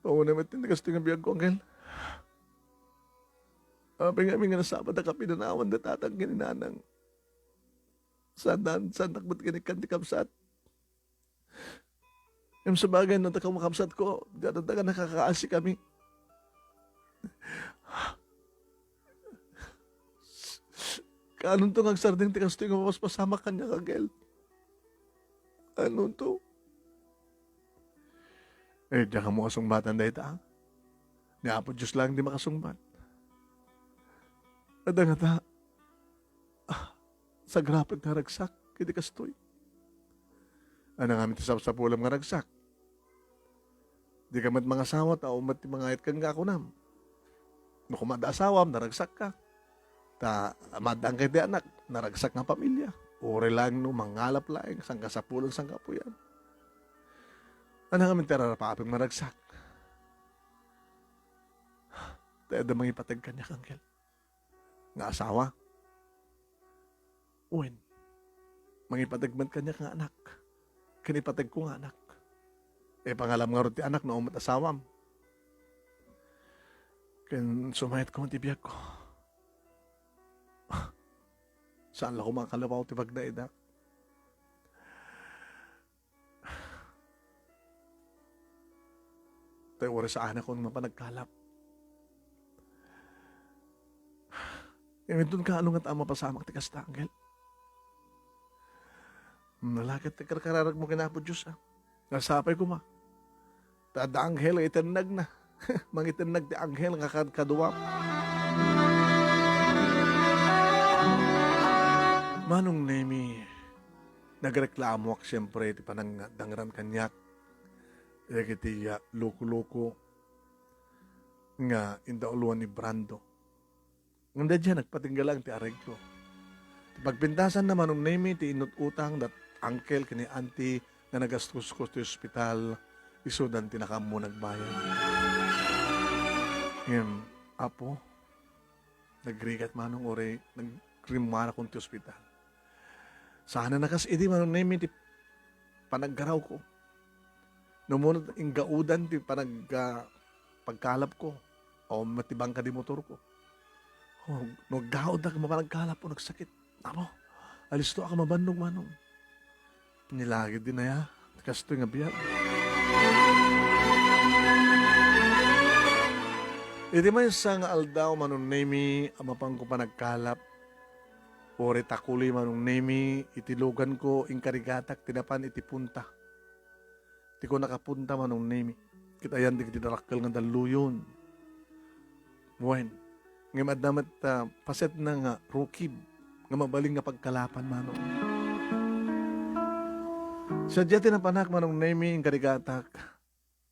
Oo naman, tinagas nga biyag ko, Angel. Apay nga nga nasabad na kapinanawan na tatang gininanang. Saan nakbat ganikan di kamsat. Yung sa bagay, nung takang makamsat ko, dadadaga nakakaasi kami. Kaanong to ng sarding tikas to yung mapaspasama kanya, Angel. Ano to? Diyan ka mo kasungbatan dahil ta. Niapo Diyos lang di makasungbat. Ada nga ta. Sa grapag nga ragsak, kiti kastoy. Ano nga miti sa pulam nga ragsak. Di ka mat mga asawa, tao mat mga ayat kan nga ako nam. No kumada asawam, naragsak ka. Ta, madang kay di anak, naragsak nga pamilya. Ore lang no, mangalap lang, sang kasapulan, sang kapuyan. Ano nga minti rarapaping maragsak. Tayo da mangipatag kanya kangkel. Nga asawa. Uwin. Mangipatag man kanya kang anak. Kanipatag ko nga anak. Pangalam nga ron ti anak na umat asawam. Kan sumayat ko ang tibiyag ko. Saan lang ko makakalabaw ti bagdaida? Tayo oras sa anak ko nung mapanagkalap. Doon ka alungat ama pasamak ti kasta, Angel. Nalagat ti karkararag mo kinapo Diyos, ah. Nasapay ko ma. Tada Angel, itinag na. Mangitinag ti Angel nga kaduwap. Manong Nemi, nagreklamo ak siyempre ti panang dangran kanyak. Iti loko-loko nga indauluan ni Brando. Nganda dyan, nagpatinggalang ti areg ko. Pagpintasan naman ng Nemi, ti inututang dat uncle kini auntie nga nagastos ko ti ospital, isudan ti nakamo nagbayad. Ngayon, apo, nagrigat manong ore, nagrimara kong ti ospital. Sana nakas idi manong Nemi, ti panaggaraw ko. Numunod ang gaudan, ti pagkalap ko, o matibang ka di motor ko. Oh, nagdaod na mapanagkalap po, nagsakit. Amo, alis to ako mabandog manong. Nilagid din na ya, kasto nga biyag. Iti may isang aldaw manong Nemi, amapang ko pa nagkalap. Ore takuli manong Nemi, itilugan ko, ingkarigatak, tinapan iti punta. Ti ko nakapunta manong Nemi. Kitayan di kitidarakal nga daluyon. Buwan. Nga madamat paset na nga rukib. Nga mabaling nga pagkalapan manong. Sadya tinapanak manong Nemi ang karigatak.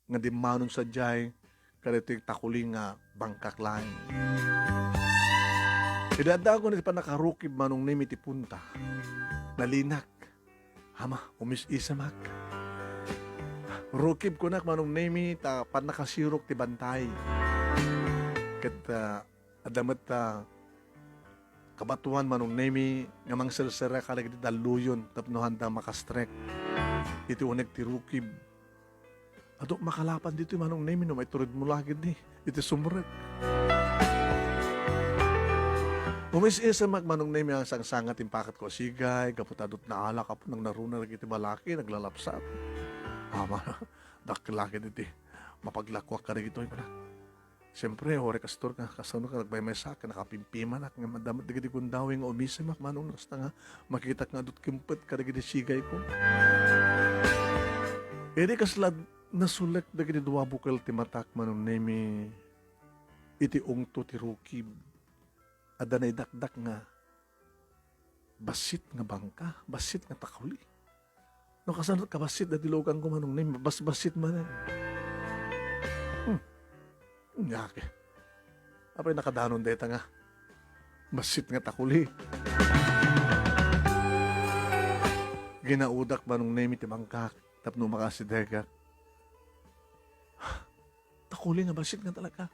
Nga di manong sadyay. Karito yung takuli nga bangkak lain. Idada ko na panakarukib manong Nemi ti punta. Nalinak. Hama, umis-isamak. Rukib ko na manong Nemi ta panakasirok ti bantay. Kat adamat kabatuan manong Nemi nga mangsalsara kalag ti daluyon tapnohan ta makastrek. Iti unek ti rukib. Ato makalapan dito manong Nemi no may turid mo lagi ni. Iti sumrek. Umis-isa manong Nemi ang sangsangat impakat ko sigay, kaputadot na ala kapo nang naruna iti balaki, naglalapsat. Ama, dakilaki diti. Mapaglakwak ka rin ito. Siyempre, ore kastor ka, kasano ka, nagbay may saka, nakapimpiman ak, nga madamat digiti kong dawing umisim ak, manong nasta nga, makita nga dut kimpet ka rin sigay ko. Edi kaslad, nasulek digiti duwa bukal timatak, manong Nemi, iti ungto ti rukib. Ada na idakdak nga, basit nga bangka, basit nga takuli. No kasanot kabasit na dilogan ko manong Nemi, bas-basit man. Ngake. Apay nakadanon deta nga. Basit nga takuli. Ginaudak manong Nemi ti bangkak, tapno makasidegak. Takuli nga basit nga talaga.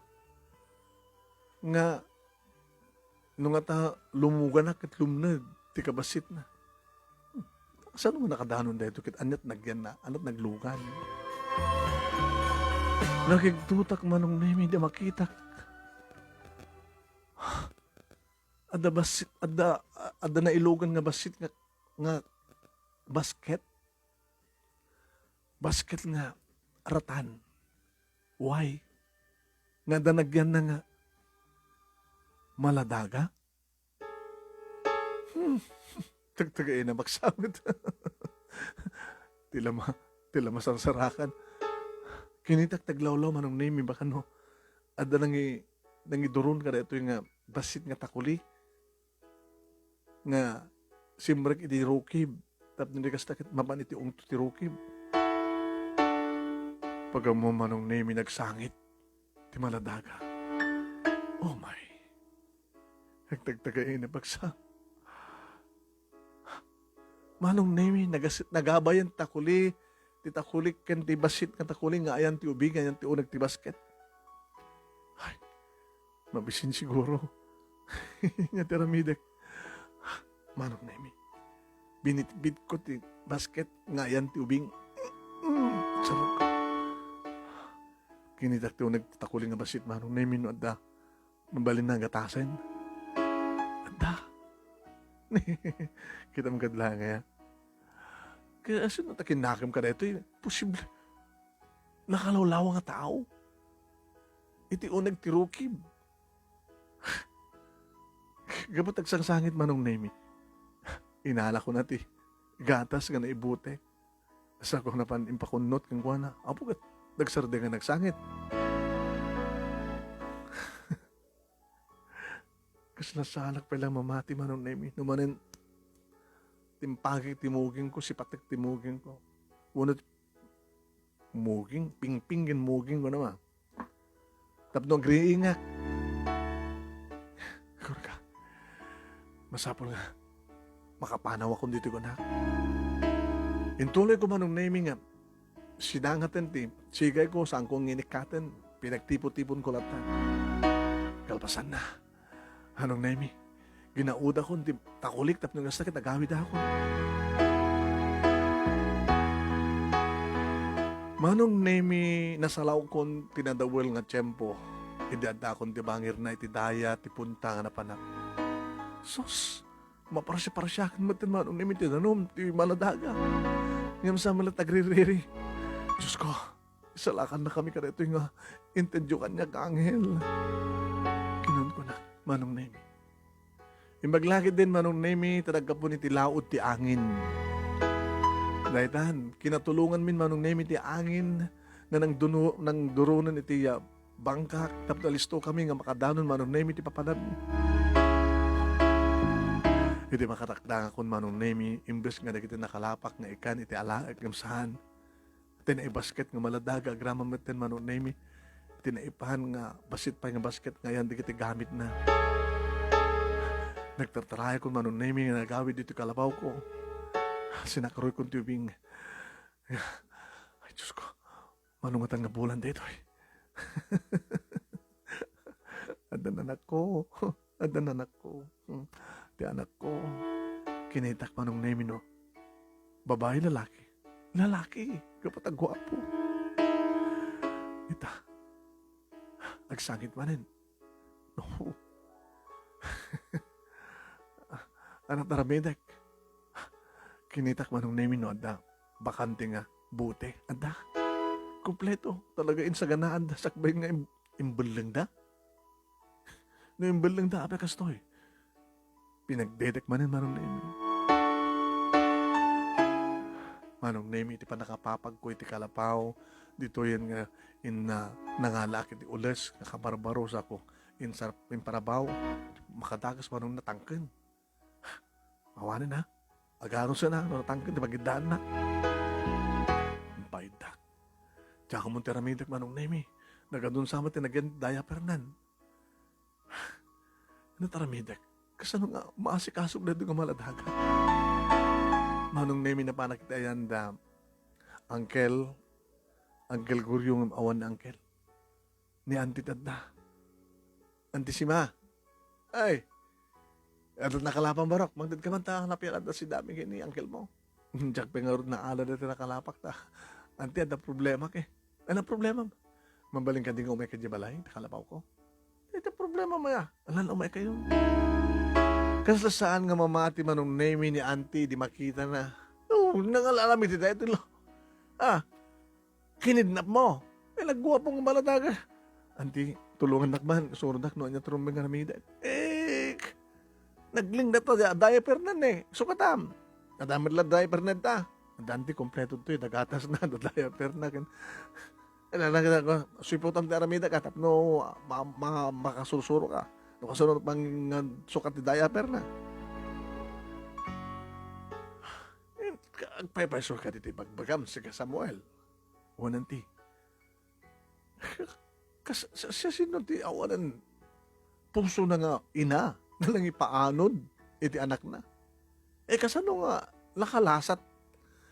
Nga, nung ata lumugan at lumnad, ti kabasit na. Saan mo nakadanon dito? Kit anyat nagyan na, anat naglugan. Nakigtutak manong Nemi, di makitak. Ada basit, ada na ilugan nga basit nga basket. Basket nga ratan. Why? Nga danagyan na nga maladaga? Tagtagain na magsamit. tila masarsarakan. Kinitak taglawlaw manong Nemi baka no. Ada nangiduron ka ito yung basit nga takuli. Nga simrek iti rukib. Tap nilikas takit mapan iti ungto ti rukib. Pagka mo manong Nemi nagsangit. Ti maladaga. Oh my. Nagtagtagain na bagsa. Manong Nemi, nagabayan takuli, ti takuli ken ti basit nga takuli nga ayan ti ubing, ayan ti unag ti basket. Ay, Mabisin siguro. Nga tiramidek. Manong Nemi. Binitbit ko ti basket ngayan ti ubing. Sarap ko. Kinitak ti nagtakuling nga basit manong Nemi no adda. Mabalin na gatasen. Adda. Kita mo kadla nga. Kaya asin na takinakam ka na ito. Posible. Nakalawlawa nga tao. Iti unag tirukib. Gabat agsangsangit manong Nemi. Inala ko na ti. Gatas nga naibute. Asa ko na pan impakunot kang kuha na. Apo kat nagsarde nga nagsangit. Kas nasalak pa lang mamati manong Nemi. Numanin timpagi timugin ko, sipatek timugin ko. Unat muging, pingpingin mugin ko naman. Tapno agriingak. Kurka. Masapol nga. Makapanaw ako dito ko na. Intuloy ko manong Nemi nga. Sinangatan ti. Sigay ko saan kong nginikatan. Pinagtipon-tipon ko latan. Kalpasan na. Anong Nemi? Ginauda ko. Takulik tapno nga sakit. Agawid ako. Manong Nemi nasalaw kon tinadawel nga tiyempo. Idada kon ti bangir na iti daya ti punta nga napanak. Sus, maparasya-parasyakan mo tin manong Nemi tinanom ti maladaga. Ngam sa malat agririri. Diyos ko, isalakan na kami karito nga intendyo kanya ka anghel. Kinon ko na, manong Nemi. Imbaglagid din manong Nemi talaga po ni ti laod ti angin. Daitan, kinatulungan min manong Nemi ti angin nga nang durunan iti bangkak tapos listo kami nga makadanon manong Nemi ti papanan. Iti makatakdang akon manong Nemi imbes nga dagiti nakalapak nga ikan iti alaag gamsahan. Tinaibasket nga maladaga agraman meten manong Nemi. Tinaipahan nga basit pa nga basket ngayon di kiti gamit na. Nagtartaray ko manong Nemi nga nagawid dito kalabaw ko. Sinakaroy kong tubing. Ay, Diyos ko. Manumatang nga bulan dito eh. Adan anak ko. Adan anak ko. Ti anak ko. Kinitak manong Nemi no. Babae, lalaki. Lalaki. Kapatag gwapo. Ita. Agsangit manin. No. Anak taramedek. Kinitak manong Nemi no, adda, bakante nga, bute, adda, kompleto, talaga insaganaan da, sakbay nga imbelang da. No imbelang da, apa kastoy, pinagdedek manin manong Nemi. Manong Nemi, iti pa nakapapag ko, iti kalapaw, dito yan nga, nangalaki, iti ules, nakabarbaros ako, in parabaw, makadagas manong natangken. Mawanin ha. Agaro siya na, natangkin, di magindaan na. Bayda. Tsaka mong tiramidek manong Nemi. Nagadun sama tinagyan daya pernan. Ano taramidek? Kasano nga maasikasok na doon nga maladaga. Manong Nemi na pa nakita yan da Uncle Guryong awan na Uncle. Ni Auntie Tadda. Auntie Sima. Ay! At nakalapang barok, magdad ka man ta, napilan da si dami kini uncle mo. Diyak pengarod na ala dati nakalapak ta. Anti, ada problema ke. Ano problema? Mabaling ka din umay ka di balay, nakalapaw ko. Ito problema mo ya. Alam, umay kayo. Kasi saan nga mamati manong Nemi ni auntie, di makita na. Nangalalami dito, ito lo. Kinidnap mo. Lagwa pong maladaga. Auntie, tulungan nakman, surudak no, anya trumbeng nga namidan. Nagling na to, diaper na sukatam. Nadamit lang diaper na ta. Dante, kompleto to nagatas na, diaper na. Nakita ko, suiputan ti aramida ka, tapno, makasusuro ka. No, kasunod pang sukat ti diaper na. Agpay-paysor ka dito, bagbagam, si Samuel. Wananti. Siya sino ti awanan, puso na nga ina. Nalang ipaanod, iti anak na. Kasano nga, nakalasat.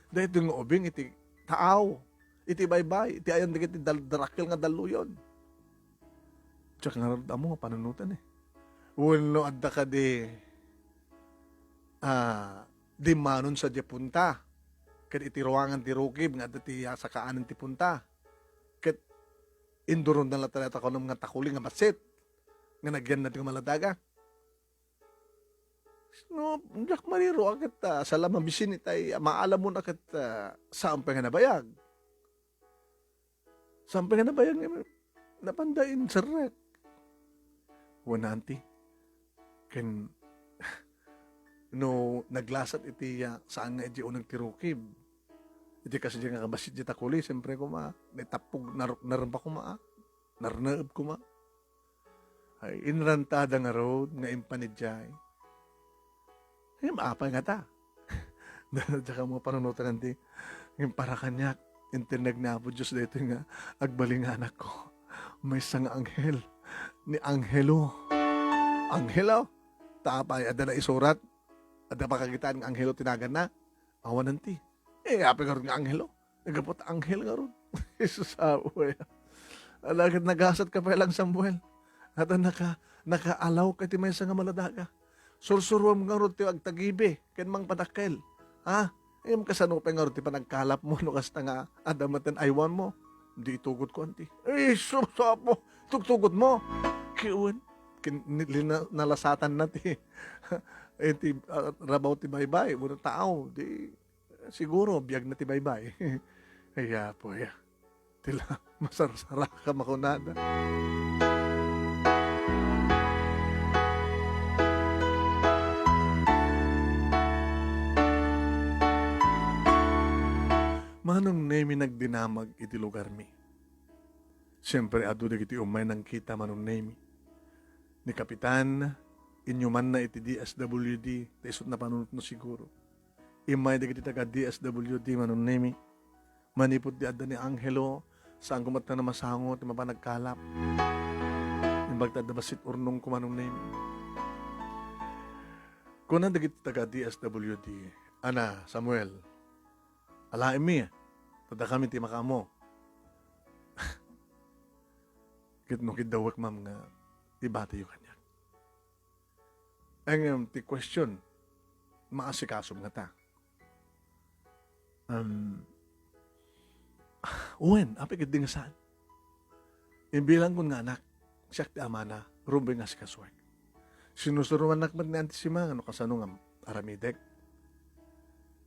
Dahil ito nga ubing, iti taaw, iti baybay, iti ayan iti darakil nga daluyon. Tsaka nga mo nga panunutan eh. Uno adda ka di manon sa di punta. Kat iti ruangan ti rukib nga dati sa kaanan ti punta. Kat induron na latalata ko ng mga takuli nga basit. Nga nagyan na ti maladaga. No, jak mariro akat sa lamang bisin itay maalam mo na akat saan pa nga nabayag. Saan pa nga nabayag napandain sa rek. Wananti. Ken no naglasat iti saan nga iti unang tirukib. Iti kasi di nga kabasit di takuli, siyempre ko netapog naramba ko narnaab ko ay inrantada nga road nga impanidjay. Ay maapay nga ta. Tsaka mo panunutan nanti, yung para kanyak, internet na po Diyos dito nga, agbaling anak ko. May isang anghel, ni Angelo. Angelo? Tapay, ada na isurat, ada pakagitaan ng Angelo tinagan na. Awan nanti. Apay nga rin nga Angelo. Nagapot anghel nga rin. Jesus awa. Alagad nagasat ka pa lang Samuel. At nakaalaw ka ti may isang maladaga. Sursuruam nga rin ti agtagibi, ken mang padakkel. Ayam kasano pa nga rin ti panagkalap mo, no kasta nga adamatan aywan mo. Di itugot ko, anti. Sursapo, tugtugot mo. Kiwan, nalasatan na ti, rabaw ti baybay, muna tao, di, siguro, biyag na ti baybay. Kaya po, tila, masarsara ka makunada. Manong nemi nagdinamag iti lugar mi. Siyempre, adu iti umay nang kita manong nemi. Ni Kapitan, inyuman na iti DSWD, taisot na panunot no siguro. Imay iti taga DSWD manong nemi. Manipod di adda ni Angelo, saan kumata na masangot, ti mapanagkalap. Imbagtad na basit urnong kumanong nemi. Kuna dagiti taga DSWD, Ana, Samuel, alaim mi, tada kami ti makamo. Kitnukid dawak ma'am nga, ibati yung kanya. Ang ti question, maasikasom nga ta. Uwen, apik iti nga saan? Imbilang ko nga anak, siya ti amana, rumbi nga si kaswag. Sinusuruan nakmat ni Antisima, ano kasano nga aramidek.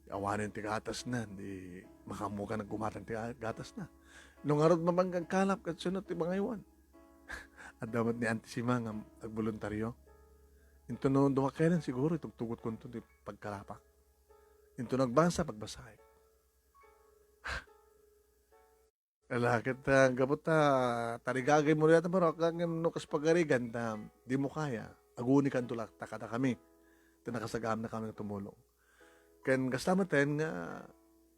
Awanin ti gatas na, di makamuka ng kumatan ti gatas na. Nung arot mamanggang kalap, kat sunod ti bangaywan. At damat ni Antisima nga agboluntaryo. Ito noon duwa kailan siguro, itugtugot ko ito ti pagkalapak. Ito nagbasa, pagbasahe. Alakit gabot tarigagay mo rin pero kagam no kaspagarigan di mo kaya. Aguni kan tulak takata kami. Tinakasagam na kami tumulong. Ken kasamaten nga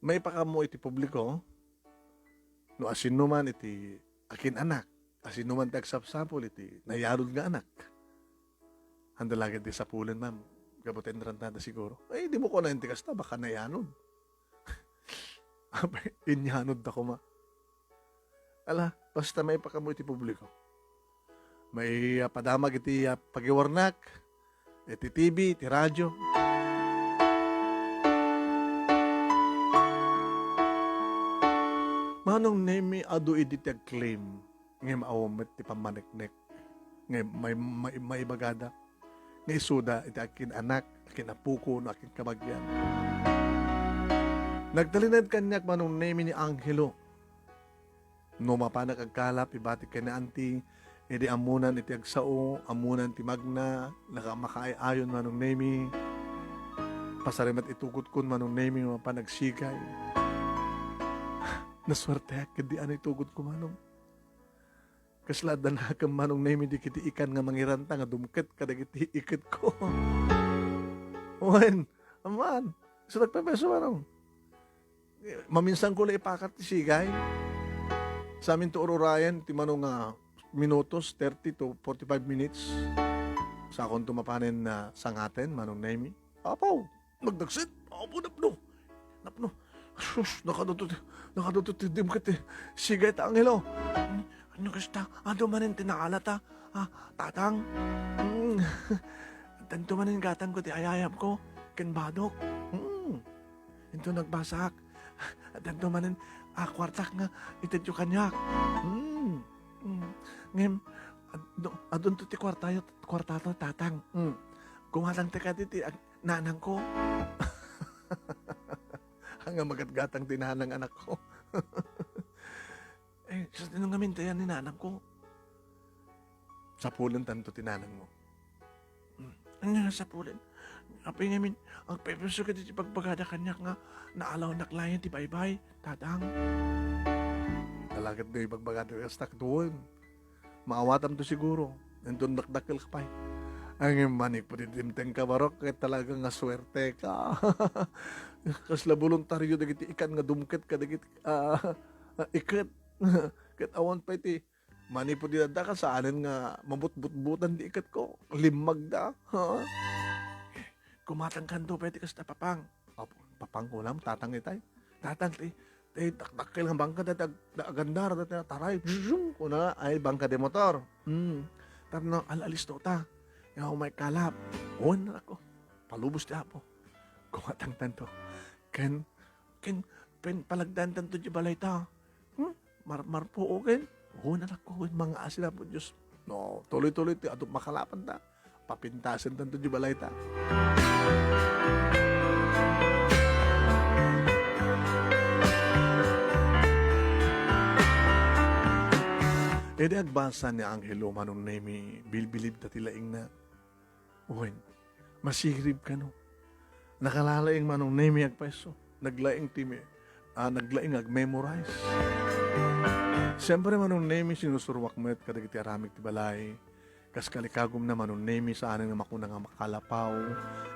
may pakamo iti publiko no asin numan iti akin anak. Asin numan tagsapsapol iti nayarod nga anak. Handalagad di sapulan ma'am. Gabutin rantada siguro. Ay di mo ko na inti kasta baka nayanod. Inyanod ako ma. Ala, basta may pakamo iti publiko. May padamag iti pagiwarnak, iti TV, iti radyo. Manong nemi adu iti claim ngay maawamit ti pamaneknek. Ngay may bagada. Ngay isuda iti akin anak, akin apuko, no akin kabagyan. Nagtalinad kanyak manong nemi ni Angelo. No mapanak agkalap, ibati ka na anti, edi amunan iti agsao, amunan ti magna, makaay-ayon manong nemi, pasarimat itugot kun manong nemi, mapanagsigay. Naswerte kadi ano itugot ko manong. Kasladan na kang manong nemi di kiti ikan nga mangiranta nga dumket kadagiti ikit ko. Wen, aman, so nagpapeso manong. Maminsan ko na ipakat ti sigay. Sa amin to Ryan, ti manong minutos, 30 to 45 minutes. Sa akong tumapanin na sangaten, manong nemi. Apaw, nagdagsit. Apaw, napno. Sus, nakadutot, dimkat eh. Sigay ta, Angelo. Ano kasta? Ado manin tinaalat tatang. Mm. Tanto manin gatang ko ti ayayap ko. Ken badok. Ito nagbasak. Tanto manin kwartak nga itadyo kanyak. Ngem, adun to ti kwartato tatang. Kumatang ti kaditi nanang ko. Hanggang magatgatang tinanang anak ko. Sa tinungamin tayo ni nanang ko. Sa pulan tanto tinanang mo. Ano nga sa pulan? Apay ngamin, ang pepeso ka dito pagpagada kanyak nga naalaw naklayan ti baybay, tatang. Talagat na ipagbagada ka stak doon. Maawatam to siguro. Nandun nakdakil ka pa. Ang manik po ditimteng ka barok, kaya talaga nga swerte ka. Kasla voluntaryo dagiti ikan nga dumket ka dagiti ikat. Kat awan pa iti mani po di ka sa anin nga mabut-but-butan di ikat ko. Limag da. Ha? Kumatang kanto pa iti kas papang. Papang ko lang, tatang itay. Tatang ti. Takdakil nga bangka dati agandar dati taray. Zoom. Kuna ay bangka de motor. Tapos alalis to ta. Nga may kalap. Uwan na ako. Palubos di ako. Kumatang tanto. Ken palagdan tanto di balay ta. Marpo o ken. Uwan na ako. Mga asila po Diyos. No, tuloy-tuloy ti. Ato makalapan ta. Papintasin tanto di balay ta. Edi agbasa ni Angelo manong nemi bilbilib ta tilaing na. Uwan, masirib ka no. Nakalalaing manong nemi agpeso. Naglaing time. Naglaing ag-memorize. Siyempre manong nemi sinusurwak met kadagiti aramik ti balay. Kas kalikagom na manong nemi sa aning na makuna nga makalapaw.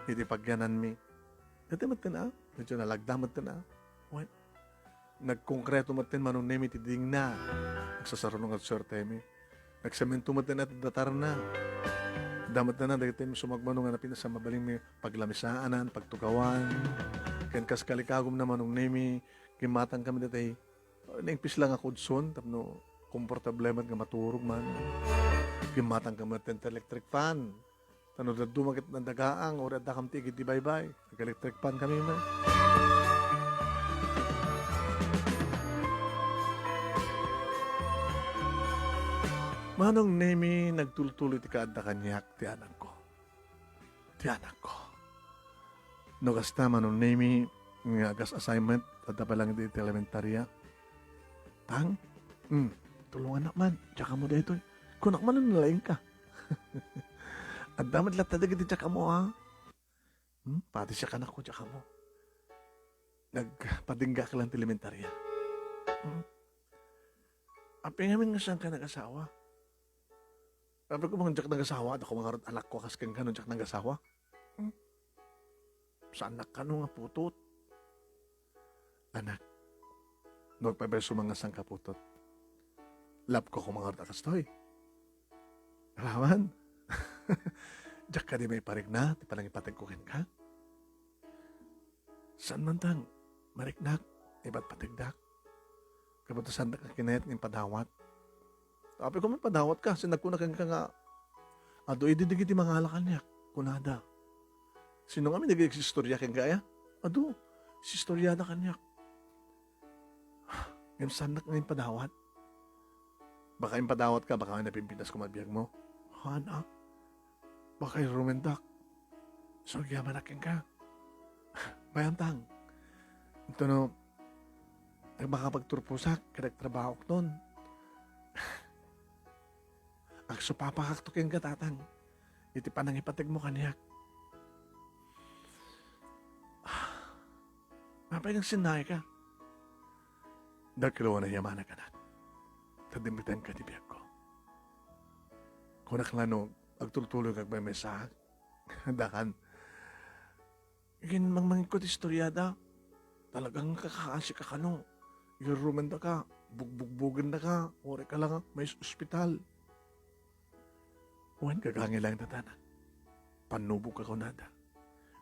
Iti pagyanan mi. Iti matin medyo nalagdamat na. Uwan, nagkongkreto matin manong nemi ti ding na. Nagsasarunong at swerte mi. Nagsamento matin at datar na. Damat na dagiti mi sumagmanong nga napina sa mabaling mi paglamisaanan, pagtugawan. Ken kas kalikagom na manong nemi kimatang kami datay. Naingpis lang ako dson tapno komportable man nga maturog man. Kimatang kami datin electric fan. Tano da dumakit ng dagaang o da kam tigit di bye-bye. Nag-electric fan kami man. Manong nemi nagtultuloy ti kaadda kanyak ti anak ko. Ti anak ko. No kasta manong nemi nga gas assignment at pa lang di elementarya. Tang, tulungan naman. Tsaka mo dito. Kunak man nalaing ka. At damat lang talaga di tsaka mo ha. Pati siya kanak ko tsaka mo. Nagpadingga ka lang ti elementarya. Api ngamin nga saan ka nag-asawa? Sabi ko mga jak nag-asawa, ako mga anak ko kasking kanon jak nag-asawa. Sa anak ka nga putot. Anak, nagpabeso mga sang kaputot. Lap ko kung mga kastoy. Alaman? Jak ka di may parig na, di palang ipatigkukin ka. Saan man tang, mariknak, iba't patigdak. Kabatasan na kakinayat ng padawat. Sabi ko man padawat ka, sinagkunakan ka nga. Ado, ididigiti mga halakan niya. Kunada. Sino kami nag-eksistorya kang kaya? Ado, sistorya na kanyak. Ngayon sanak na yung padawat. Baka yung padawat ka, baka yung napimpitas kumabiyag mo. Hana, baka yung rumendak. So, yamanakin ka. Bayantang. Ito no, nagmakapagturpusak, kadagtrabaho ko nun. Ang supapakaktukin ka, tatang. Iti panang ipatig mo kaniyak. Mapay ng sinay ka. Dagkilo na yamana ka na. Tadimitan ka di biyag ko. Kung naklanog, agtultuloy kag may mesahag. Dakan. Ginmangmangin ko ti istoryada. Talagang kakakasi ka kano. Iruruman da ka. Bugbugbugan da ka. Ore ka lang may ospital. Uwan kagangilang tatana. Panubog ka kunada.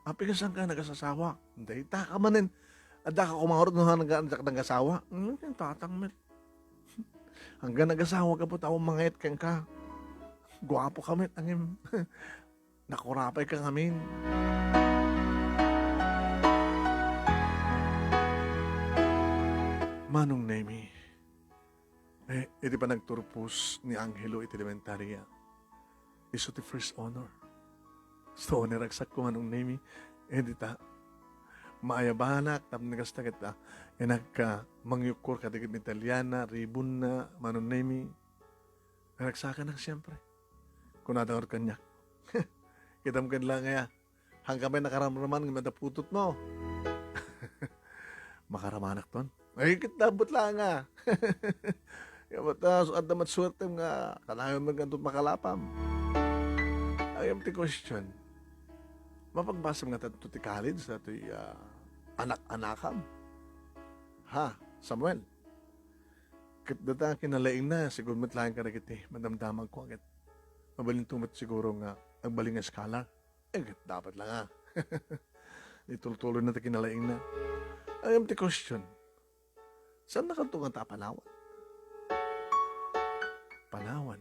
Api ka saan ka nagasasawa? Hindi, taka manin. Ada ka kumangarot nung nag-asawa. Tatang met. Hanggang nag-asawa ka po tao mangayat kang ka. Guwapo kami angim. Nakurapay kang amin. Manong Nemi, iti pa nagturpos ni Angelo iti elementarya. Iso ti first honor. So, niragsak ko Manong Nemi, ta, maayabanak, tapos nagasta kita, nagka mangyukor ka digit Italiana, ribon na, Manong Nemi, nagsakan na siyempre. Kung nadangor kanya. Kitam kan lang kaya, hanggang may nakaramraman ng mataputot mo. Makaramanak ton. Ay, kitabot lang nga. Kaya at damat swerte nga, kanayon mo ganito makalapam. Ay, ti question. Mapagbasam nga tato ti college sa ito'y anak-anakam. Ha, Samuel. Data kinalaing na, siguro matlayan ka na kiti, madamdamag ko agad. Mabalin tumat siguro nga, ang baling nga scholar. Dapat lang ha. Ituloy na ta kinalaing na. Ay, ti question. Saan nakatungan ta Palawan? Palawan?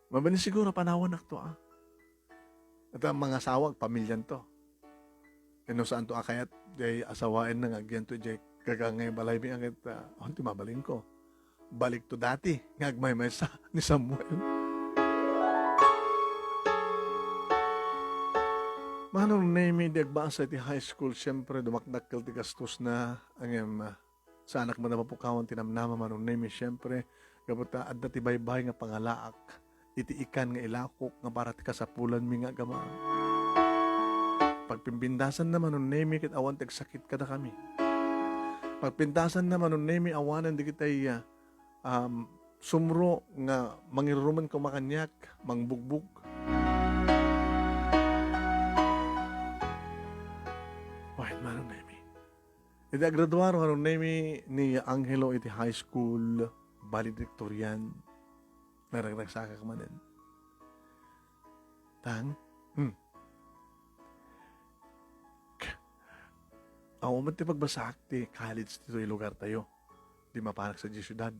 Mabalin siguro Palawan akto At ang mga sawag, pamilyan to. Saan to kayat, jay asawain na nga, to jay kagangay balay mi angit, ti mabalin ko. Balik to dati, ngagmay sa ni Samuel. Manong Nemi, di agbasa ti high school, siyempre dumakdakkel ti gastos na ang sa anak mo na mapukawan tinamnama Manong Nemi, siyempre gabuta adda ti baybay nga pangalaak, iti ikan nga ilakok nga para ti kasapulan mi nga gama. Pagpimbindasan na Manong Nemi, kit awan tagsakit kada kami. Pagpindasan na Manong Nemi, awanan di kitay sumro nga mangiruman ko makanyak, mangbugbog. Wahit Manong Nemi. Iti agraduaro Manong Nemi ni Angelo iti high school valedictorian. Naragsaka ka manin. Tang? Ako man ti pagbasak ti college dito yung lugar tayo. Di mapanak sa syudad.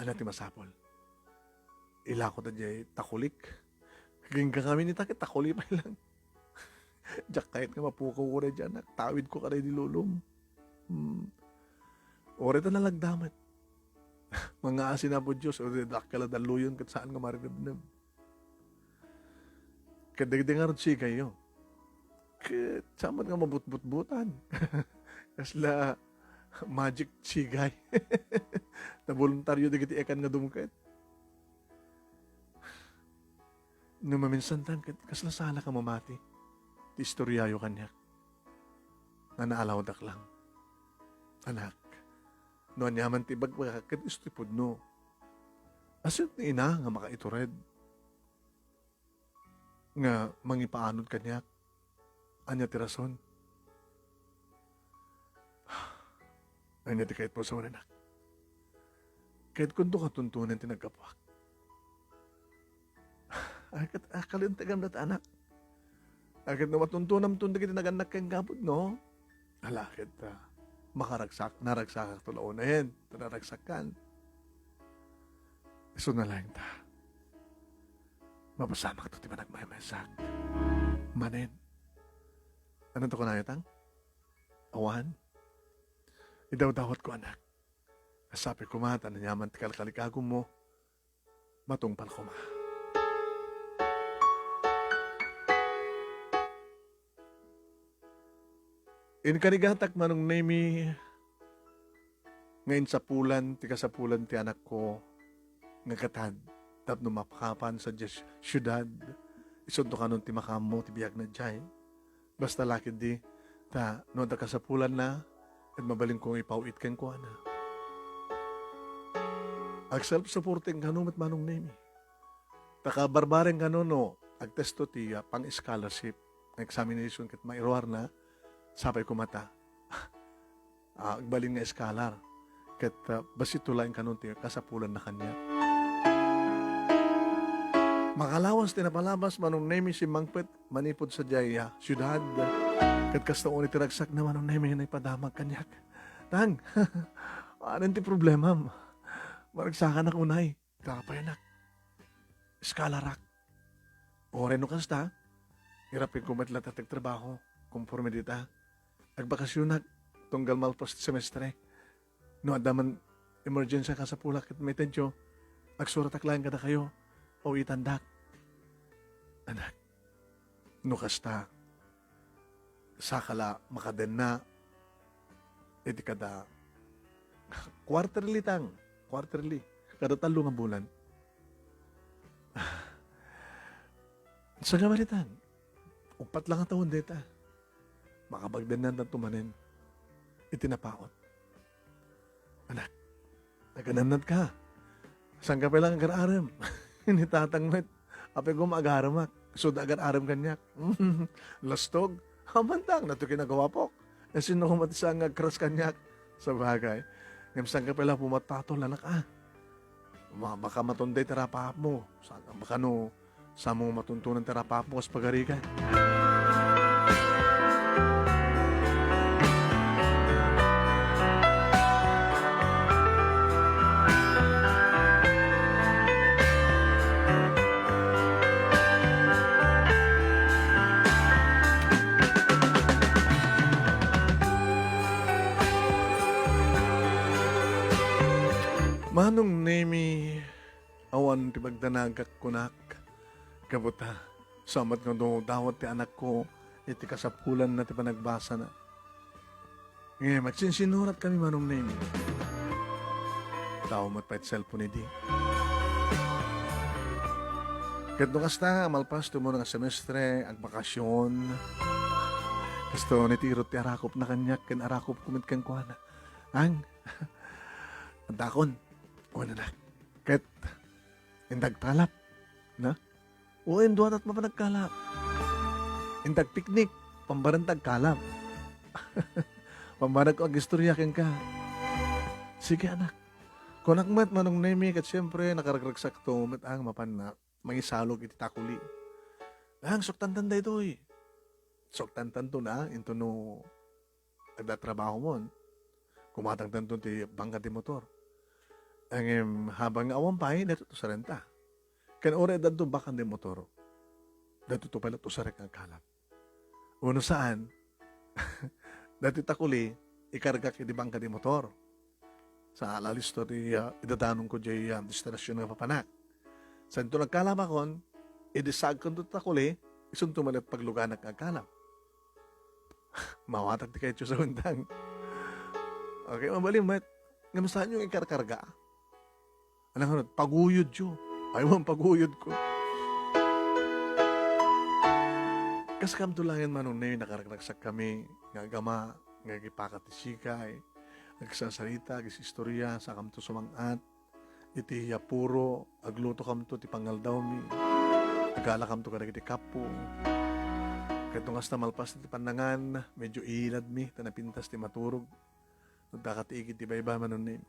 Anak ti masapol. Ilako ta jay takulik. Haging ka kami ni takit, takuli pa lang. Diyak kahit nga mapukaw ko na dyan, tawid ko ka na dilulong. Ore ta nalagdamat. Mga asin na po Diyos, o dakala daluyon kat saan nga marinabnab. Kadagdag nga rin siya kayo. Saman nga mabut-but-butan. Kasla magic chigay. Na voluntaryo digiti ekan nga dumkat. Nung maminsan kasla sala ka mamati. Ti istoryayo kanyak. Nga naalawadak lang. Anak, noon yaman ti bagwakakit istipod no. Asit ni ina nga makaitured. Nga mangipaanod kanyak. Anya ti rason. Anya ti kahit po sa anak. Kahit kundo ka tuntunan ti nagkapwak. Akalintagan dat anak. Agad na matuntunam tunda kita naganak kang gabod, no? Alakit naragsak tulaon na yan. Naragsakan. Iso na lang ta. Mapasamak to ti managmayamasak. Manen. Ano to ko na yatang? Awan? Idaw-dawat ko anak. Sabi ko mata na nyaman ti kalkalikagom mo. Matungpal ko ma. Inkarigatak Manong Nemi, ngayon sa pulan, ti kasapulan ti anak ko, nga katad, tapno mapakapan sa syudad, isunto ka nun ti makamo, ti biyag na dyan. Basta lakid di, no da kasapulan na, at mabaling kong ipauit kang kuha na. Ag self-supporting kanum at Manong Nemi. Takabarbareng kanon no, ag testo ti pang-scholarship, examination kat mairuar na, sabay ko mata. Agbalin nga eskalar. Kat basito lang kanon ti kasapulan na kanya. Makalawas tinapalabas Manong Nemi si Mangpet manipod sa Jaya, syudad. Kat kasta ulit tiragsak naman ang namin na ipadamag kanyak. Tang, anong ti problema? Maragsakan na kunay. Karapayanak. Skalarak. Ore no kasta. Hirapin ko matlat at trabaho. Conforme dita. Agbakasyonak. Tunggal malpas semestre. No adaman emergency ka sa pulak at may tensyo. Agsurat aklaan kada kayo. O itandak. Anak. No kasta. Sakala makaden na. Iti kada. Quarterly tang. Quarterly. Kada talo nga bulan. Sa gamalitan. Upat lang ang taon dita. Makabagdanan na tumanin. Itinapaot. Anak, nagananad ka. Saan ka palang agar-aram? Hinitatangmet. Apay ko mag-aramak. So, agar-aram kanyak. Lastog. Hamantang, nato kinagawa po. Kasi sino kumatisa nga kras kanyak. Sa bagay. Ngam saan ka pala pumatato, lanak baka matunday terapap mo. Baka no, sa mo matuntunan terapap mo kas pagarikan. Manong nemi awan ti bagdanagak kunak kabuta. Samat nga do dawat ti anak ko iti kasapulan na ti panagbasa na. Ngayon, magsinsinurat kami manong nemi. Tao matpait cellphone di. Kat nung kasta, malpas mo nga semestre, ag bakasyon. Kasto nitirot ti arakop na kanyak, ken arakop kumit kang kuana. Ang, andakon. O na. Ket, indag talap. Na? O, induat at mapanagkalap. Indag piknik. Pambarantag kalap. Pambarag ko ang istorya ken ka. Sige, anak. Kung nakmat manong nemi, kat siyempre, nakaragraksak to, ang mapanak, mangisalog iti takuli. Ang suktan-tanda ito eh. Suktan-tanto na, into no, nagdatrabaho mo. Kumatang-tanto ti bangka ti motor. Ang habang awan pa ay dito sa renta. Kan ore dadto bakan de motor. Dito to pala to sa rek ang kalap. Uno saan? Dati takuli ikarga kiti bangka de motor. Sa alalisto ti idadanong ko jay destinasyon nga papanak. Sa ito nagkalap akon, idisag ko to takuli, isun tumalit pagluganak ang kalap. Mawatag ti kayo sa undang. Okay, mabalim, mat. Ngamasaan yung ikarkarga? Anong paguyod yun. Ayaw ang paguyod ko. Kaskam tulangin manong na yun, nakaragraksak kami, nga gama, nga gipakat ti sikay, nagsasalita, gisistorya, sa kamto sumangat, iti puro, agluto kamto, ti pangal daw mi, agala kamto kada iti kapo, katong hasta malpas ti pandangan, medyo ilad mi, tanapintas ti maturog, nagkakatiigit ti bayba manon na yun.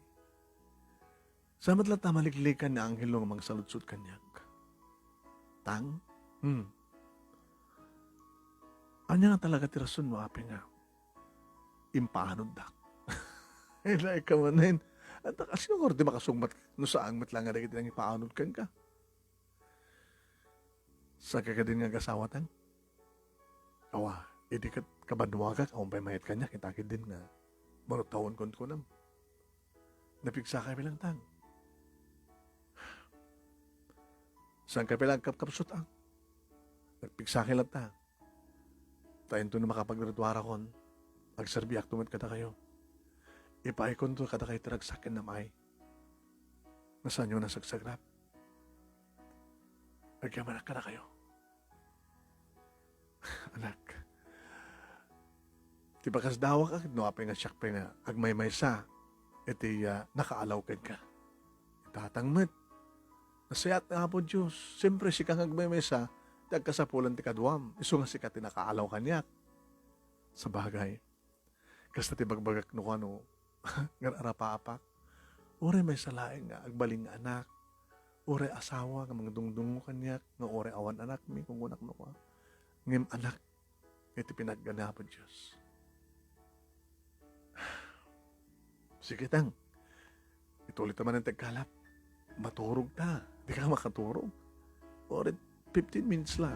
Samat lang tamaliklikan na anghel ng mga saludsud kanyak. Tang? Anya nga talaga tirason mo, api nga. Impahanod dak. Ilay ka manin. At kasi nung ordi makasungmat, no saang matlang nga dagiti nang ipahanod kan ka. Sa kakadin nga kasawatan. Awa, hindi ka kabadwagak, akong pa'y mayat kanya, kitakid din nga. Manutawon ko nam. Napigsa kayo bilang tang. Saan ka pilang kapsut ang? Nagpigsakil at ta. Tayo na makapagradwara kon. Agserbiak tumit kada kayo. Ipaikon to kada kayo taragsakin na may. Nasaan nyo nasagsagrap? Agyaman ka na kayo. Anak. Di ba kasdawa ka? No, apay nga siyak pa nga. Agmay-may sa. Iti nakaalaw ka. Itatangmet. Nasayat nga po Diyos. Siyempre, si kang agmay-mesa, tagkasapulan ti kadwam. Iso nga si ka tinakaalaw kanyak. Sa bagay. Kasta ti bagbagak no kano, nga arapa-apak. Ore may salaing nga, agbaling anak. Ore asawa, nga mga dungdung mo kanyak. Nga ore awan anak mi, kung unak no ka. Ngem anak, iti pinagganapon Diyos. Sige tang, ituloy naman ang tagkalap. Maturog ta. Di ka makaturog. Or 15 minutes lang.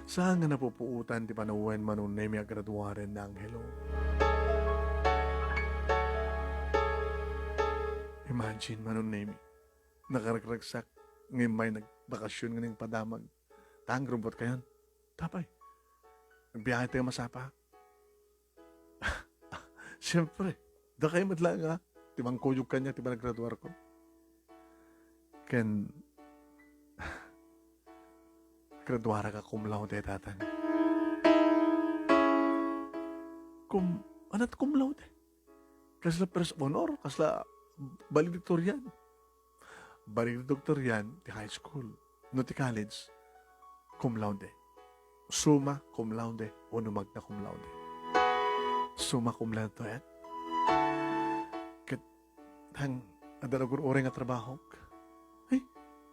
Saan nga napupuutan ti panawen manong nemi agraduaren na anghelo? Imagine manong nemi. Nakaragsak. Ngayon may nagbakasyon ng padamag. Tang, rumbot kayan. Tapay. Nagbiyahe tayo masapa. Siyempre. Da kayo madlang ha. Timang kuyog kanya, timang naggraduar ko. Ken, graduara ka cum laude, tatan. Anat cum laude? Kasla first honor, kasla valedictorian. Valedictorian, di high school. No ti college, cum laude. Summa cum laude, uno magna cum laude. Summa cum laude to yan. Hang ada nag-uray nga trabaho. Ay,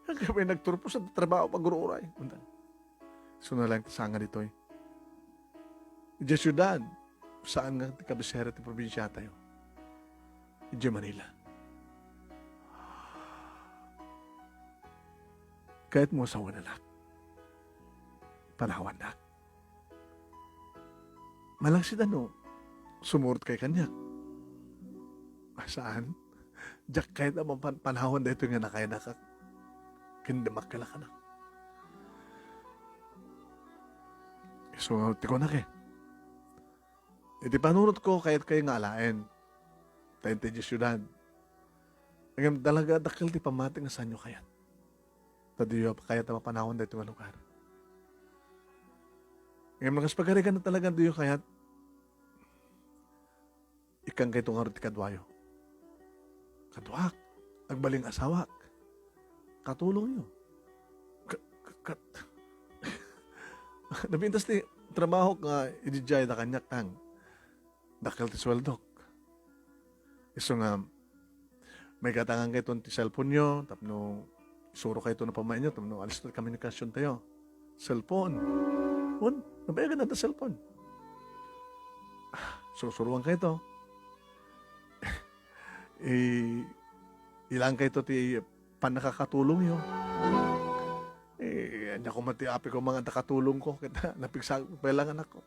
ang kami nagturpo sa trabaho pag-uray. So na lang sanga dito eh. Diyan syudad, saan nga kabisera ti probinsya tayo? Diyan Manila. Kahit mo sa wananak, panawan na. Malangsid ano, sumurot kay kanya. Saan? Diyak kahit naman panahon dito nga na kaya kindamak ka na. So, tiko na ke. Iti panunod ko kahit kayo nga alain. Tayo di syudad. Ngayon talaga dakil ti pamating nga sanyo kayat. Tadiyo kaya tama panahon dito nga lugar. Ngayon mga spagarigan na talaga diyo kayat. Ikang kayo nga ti kadwayo. Kadwak, agbaling asawak, katulong nyo. Nabintas ti trabaho nga idijay na kanyak tang dakil ti sweldok. Iso nga, may katangan kayo ti cellphone nyo, tapno isuro kayo ito na pamain nyo, tapno alis na komunikasyon tayo. Cellphone. Nabayagan na ta cellphone. Surusuruan kayo ito. Ilang kayo ito ti panakakatulong yun. Anya ko matiapi ko mga nakatulong ko. Kita napigsa pelang anak ko.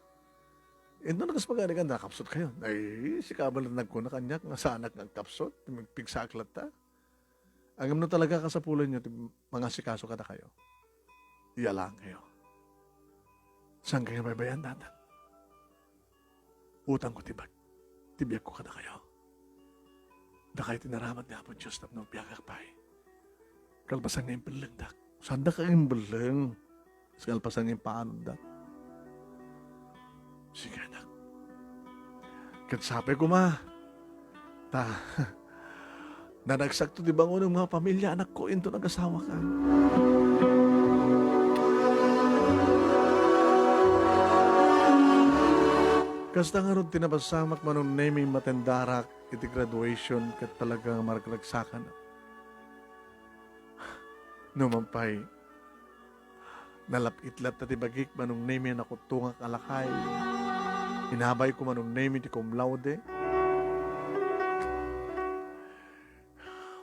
Ito nakaspagani ka, nakapsot kayo. Ay, si kabal na nagkuna kanyak, nga sa anak nagkapsot, pigsa aklat ta. Ang no talaga kasapulan nyo, mga sikaso ka na kayo. Iyalang kayo. Saan kayo baybayan natin? Utang ko tibag. Tibiyag ko ka na kayo. Da kayo tinaramat niya po Diyos na nagbiagak pa eh. Kalpasan nga yung belang dak. Saan da ka yung belang? Kalpasan nga yung paano dak. Sige anak. Katsabi ko ma. Nanagsakto di ba ng mga pamilya anak ko into nag-asawa ka. Kasta nga ron tinapasamak manong naming matendarak iti graduation kat talagang maragsakan. Numampay, nalapitlat na tibagik manong naming nakutungang alakay. Inabay ko manong naming ti cum laude.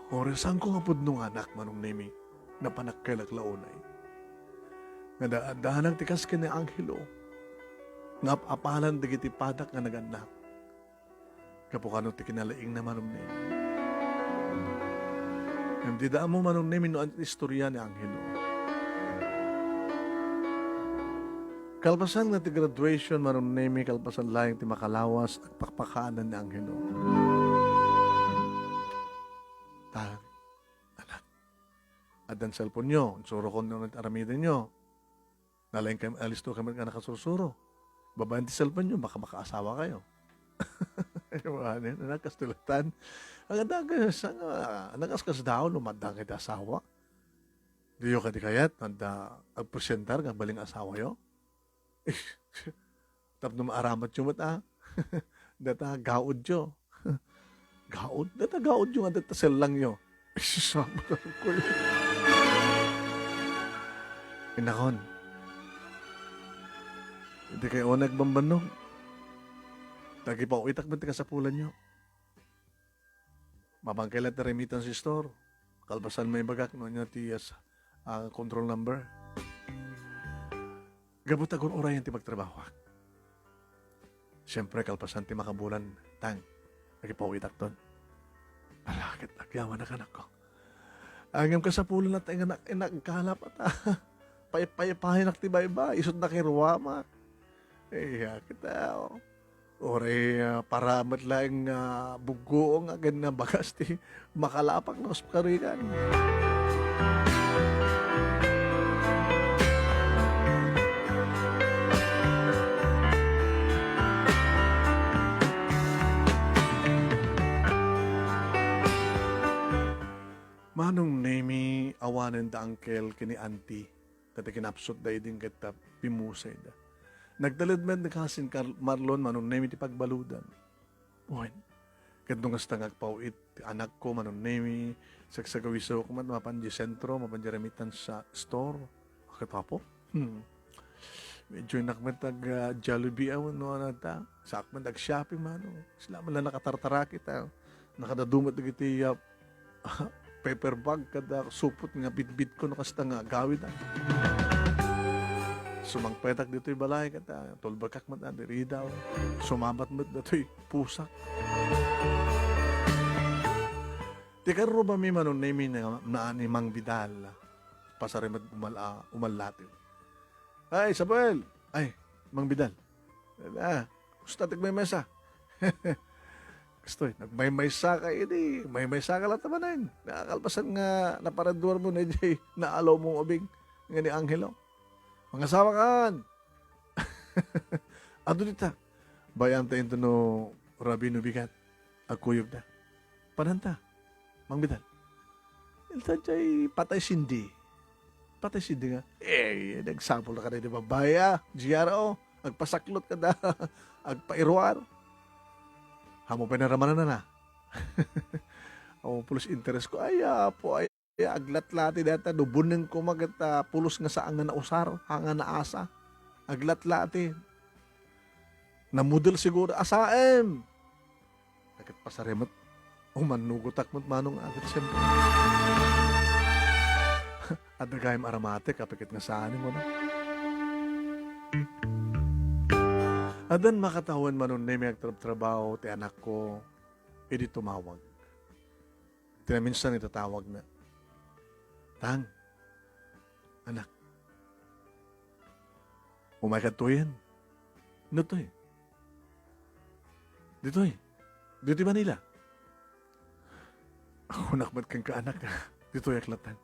Oresan ko nga po nung anak manong naming napanagkalaglaunay. Nga dahanang tikas ka ni Angelo. Nga apalan digiti padak nga naganak. Kapukano ti kinalaing na manong nemi. Hindi daan mo manong nemi no ang istorya ni Angelo. Kalpasan na ti graduation manong nemi, kalpasan lang ti makalawas at pakpakaanan ni Angelo. Anak, adan cellphone nyo, suro ko nung aramidin nyo. Nalaing kami, alisto kami nga nakasusuro. Babayan ti cellphone nyo, baka makaasawa kayo. Nakastulatan. Ang nagaskas daw, lumadang kita asawa. Diyo ka di kayat, agpresentar nga baling asawa yo. Tapos maaramat yung mata. Data gaod yo. Gaod? Data gaod yung data sel lang yo. Sabi ko Inakon. Hindi kayo nagbambanog. Lagi pa uitak ba ka sa pulan nyo? Mabangkailat na remittance store. Kalbasan may bagak no niya tiyas control number. Gabot agon oray yan ti magtrabaho. Siyempre, kalpasan ti makabulan. Tang, lagi pa uitak ton. Alakit, agyawan na kanak ko. Angam ka sa pulan at nagkalap at paypayapahin ak ti bayba. Isot na kiruwa, ma. Kita, oray para matlaing bugoong agad na bagas ti makalapak na ospakarikan. Manong nemi awanen da angkel kini auntie. Kata kinapsot da iding kita pimusay da. Nagdalid man nagkasin Marlon manong nemi ti pagbaludan. Uwan. Kadong hasta ngagpauit anak ko manong nemi sagsagawiso ko man mapanji sentro mapanji remittance sa store. Akit po? Medyo nakmatag Jollibee awan no anata. Sakman nag-shopping manong. Sila man lang nakatartara kita. Nakadadumat na kiti paper bag kada supot nga bitbit ko nakasta nga gawid sumangpetak dito'y balay kata tolbakak mat diri daw sumabat mat dato'y pusak ti karo ba mi manon nemi na ni Mang Vidal pasare mat umalatin ay Samuel ay Mang Vidal gusto tig may mesa Gusto, nagmay-maysa ka ini. May-maysa ka lang tamanan. Nakakalpasan nga naparaduar mo na jay naalaw mong ubing nga ni Angelo. Mga sawakan! Ato dita. Bayan tayo ito no Rabino Bigat. Agkuyog na. Pananta. Mang Bidal. Ilta jay patay sindi. Patay sindi nga. Nagsapol na ka na di ba? Baya, GRO. Agpasaklot ka na. Agpairuar. Hamo pa naramanan na. Pulos interest ko. Aglat-lati data. Dubunin ko magata pulos nga saan nga nausar. Hanga na asa. Aglat-lati. Namudel siguro. Asaem. Agad pasaremat. Manugutak mo't manong agad siyempre. At nagayam aramate kapikit nga saan mo na. Adan makatawan manon na may agtrabaho ti anak ko, edi tumawag. Minsan itatawag na, Tang, anak, umay ka to yan. Ano to eh? Dito Manila. Ako nakmat kang kaanak na, dito yaklatan.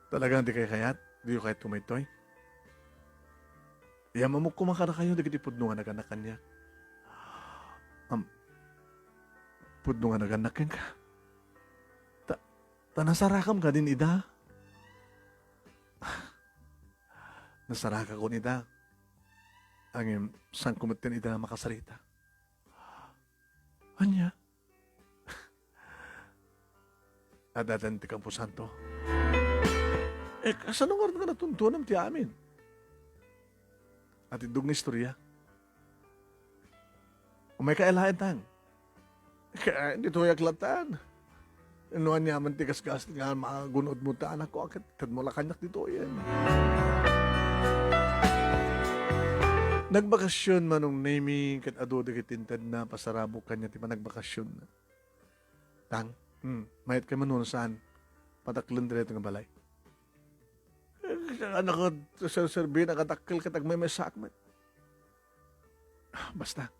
Talagang di kayo kayat, di kayo tumitoy. Yaman mo kumakara kayo, di pudno nga naganakan niya. Pudno nga naganakan ka. Nasarakam ka din, ida. Nasaraka ko nida. Ang sang kumatin ida makasarita. Anya? Adadanti kang po santo. Kasanong oras ka natuntunan ti amin? At idug na istorya. Kung may kailahan tang. Dito yaklatan. Inuan niya man tigas-gas nga magunod mo ta anak ko. Akit mo lakanyak dito yan. Nagbakasyon manong naming kat ado digitintad na pasarabo kanya ti pa nagbakasyon na. Tang, mayat ka manuno saan? Pataklan direto nga balay. Anak ko, serbi, nakatakil katag may sakmet. Basta.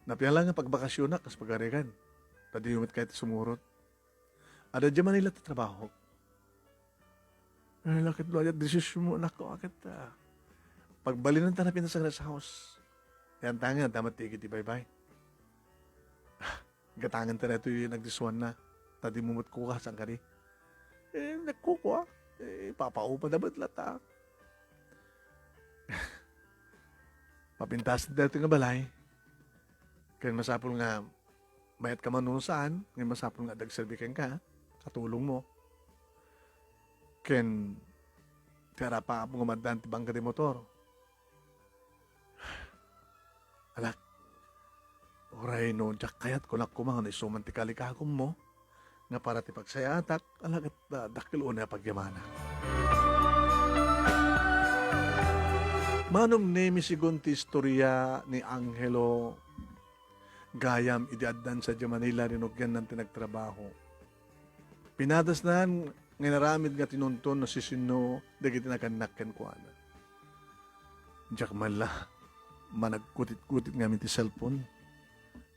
Napiyala nga pagbakasyon na, kas pagarikan. Padiyumit kahit sumurot. Ada dyan Manila ta trabaho. Lakit lo, ayat desisyon mo, anak ko, akit. Pagbalinan ta na pinasang sa house. Yan tangan, damat tigit, bye-bye. Gatangan ta na ito yung nagdiswan na. Tadi mumut ko ka, saan ka rin? Nagkukuha. Papaupa na ba't lata? Papintas na dito nga balay. Kaya masapol nga, mayat ka man saan, ngayon masapol nga dagserbikan ka, katulong mo. ken tira pa mo gumadan ti bangka ti motor. Alak, oray no, jak kayat ko kumang isuman ti kalikakom mo, nga para ti pagsayatak, alak at dakil una pagyamana. Manong nemi sigun ti istorya ni Angelo gayam idiaddan sa Manila rinugyan ng tinagtrabaho. Pinadasnan nga naramid nga tinunton na sisino dagiti nakanak ken kuana. Jak mala managkutit-kutit nga ti cellphone.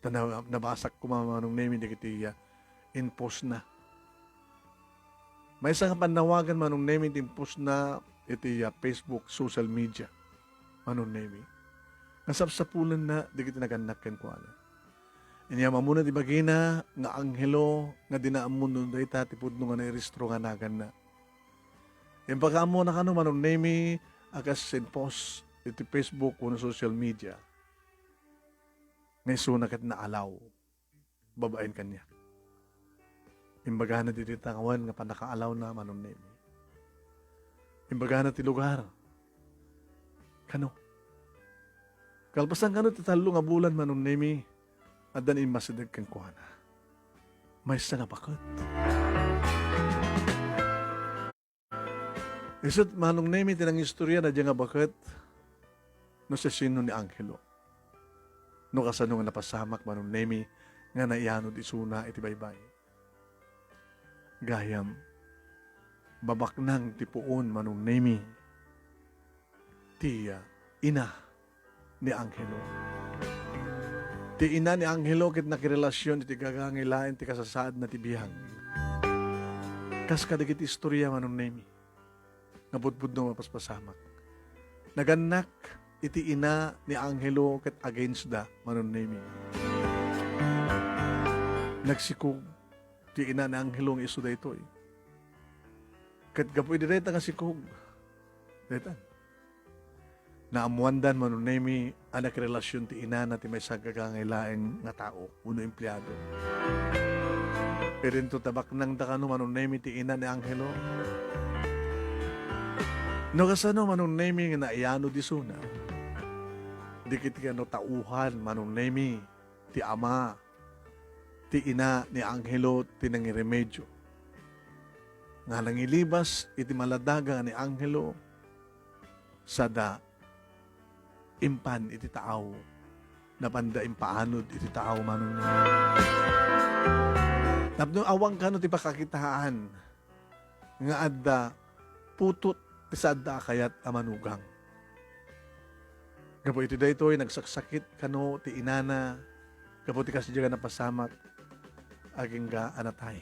Tanaw nabasak ko manong nemi dagiti in-post na. May isang panawagan manong nemi in-post na iti Facebook, social media. Manong nemi. Nasapsapulan na dagiti nakanak ken kuana. Inyama muna di bagina nga Angelo nga dinaamon nun dayta ti pudno nga nairistro nga nagan na. Yung pagkaamo na kano manong nemi akas sin post iti Facebook o social media. Ngay sunakat na alaw. Babaen kanya. Imbaga na diti tangawan nga panakaalaw na manong nemi. Imbaga na ti lugar. Kano? Kalpasan kano ti talo nga bulan manong nemi. Adan imasadag kang kuhana. May isa nga bakit. Isat manong nemi tinang istorya na diyan nga bakit no sa sino ni Angelo. No kasano nga napasamak manong nemi nga naiyano di suna iti baybay. Gayam, babak nang tipuon manong nemi tiya ina ni Angelo. Ti ina ni Angelo kit nakirelasyon iti gagangilain ti kasasaad na ti biyang. Kas kadagiti istorya manong nemi. Ngabudbud no mapaspasamak. Naganak iti ina ni Angelo kit against da manong nemi. Nagsikog ti ina ni Angelo ng iso da ito. Kat gapoy direta nga sikog. Diretan. Naamuandan manong nemi anak relasyon ti ina na ti may sagagangailaeng nga tao, uno empleyado. Pero ito tabak nang dakano manong nemi ti ina ni Angelo. No kasano manong nemi nga naiyano di suna. Dikit ka no tauhan manong nemi ti ama ti ina ni Angelo ti nangiremedyo. Nga nangilibas iti maladaga ni Angelo sada impan iti taaw napanda impaanod iti taaw manong napno awang kano ti pakakitaan nga adda putot ti sadda kayat amanugang gapo iti daytoy nagsaksakit kano ti inana gapo ti kasadya na pasamak aging ga anatay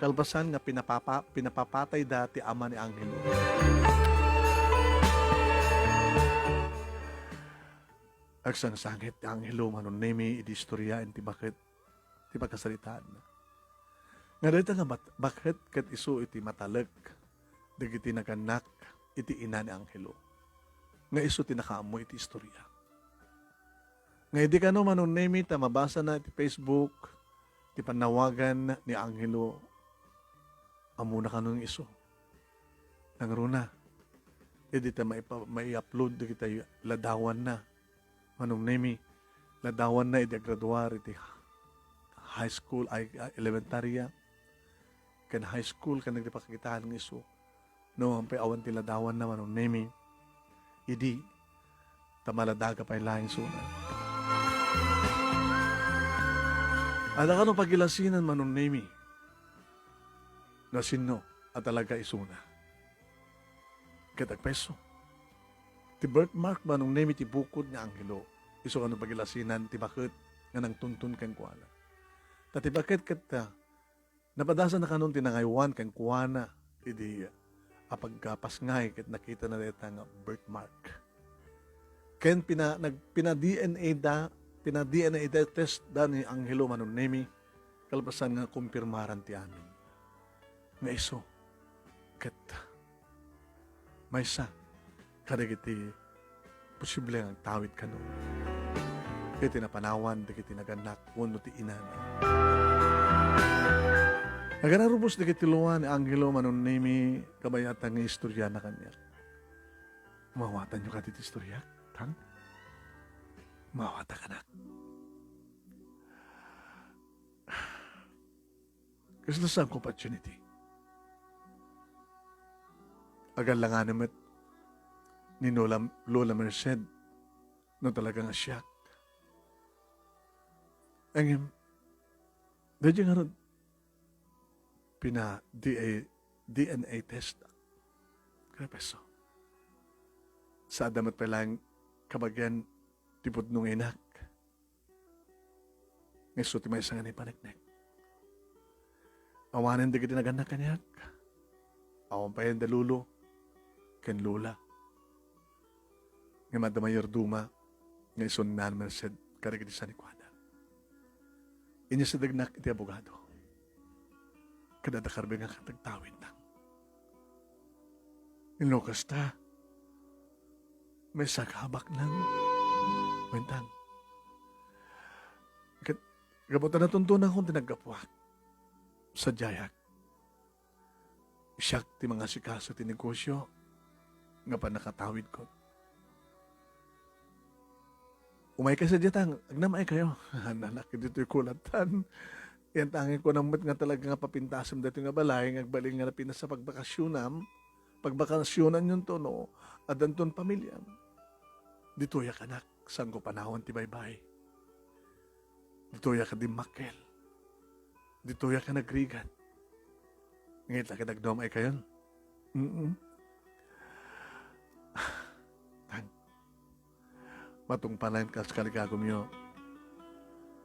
kalpasan nga pinapapatay da ti ama ni Angelo. Agsang sangit ti Angelo manon nemi iti istorya iti bakit ti pagkasalitaan na. Nga dito nga bakit kat iso iti matalag dagiti naganak iti ina ni Angelo. Nga iso ti nakaamo iti istorya. Nga di ka no manon nemi ta mabasa na iti Facebook ti panawagan ni Angelo amo na kanong iso. Nangruna edi ta mai-upload kita ladawan na manong nemi, ladawan na iti-graduar iti high school, elementarya, kan high school, kan nagdipakitahan ng iso. No, ang awan ti ladawan na manong nemi, idi, tamaladaga pa yung lahing sunan. Ada ka no pagilasinan manong nemi, na sino at talaga isuna. Katag peso. Ti birthmark manong nemi ti bukod ni Angelo. Iso kano pagilasinan ti bakit nga nang tuntun kang kuana. Tati bakit kat napadasan na kanon tinangaywan kang kuana idi apagkapasngay kat nakita na deta nga birthmark. Ken pina-DNA test da ni Angelo manong nemi kalpasan nga kumpirmaran ti amin. Nga iso kat may sa kadagiti posible ang tawid ka nun. Iti napanawan, dagiti naganak, uno ti inana. Agana rubos di kitiluan ni Angelo manunimi kabayatan nga istorya na kanya. Mawatan nyo ka dito istorya, tang? Mawata ka na. Kasi nasa ang opportunity. Agal lang nga naman ni Lola Merced no talaga nga siya. Ang dadya nga ron, DNA test. Kaya peso. Sa damat pa lang kabagyan tipod nung inak. Ngay suti may isang ganay panagnek. Awanan di ka dinaganak kanyak. Awan pa yan dalulo. Ken Lola. Ngay madamayor duma. Ngay sunan Merced karigiti sa nikwada. Inya sa dagnak iti abogado. Kadadakarbe nga katagtawid na. Inlokas ta. May sakabak ng wentang. Gabutan na tuntunan kong tinagapwak sa jayak. Siyak ti mga sikaso ti negosyo nga pa nakatawid ko. Umay ka sa diyatang, agnamay kayo. Nalaki dito yung kulatan. Yan tangi ko naman nga talaga nga papintasam dito nga balay, nga baling nga napinas sa pagbakasyonan yung tono, at danton pamilya. Dito ya kanak, saan ko panahon ti baybay. Dito ya ka di makel. Dito ya ka nagrigan. Ngayon lang ka nagdom ay kayon. Tang, matong panayin ka sa kaligagom nyo,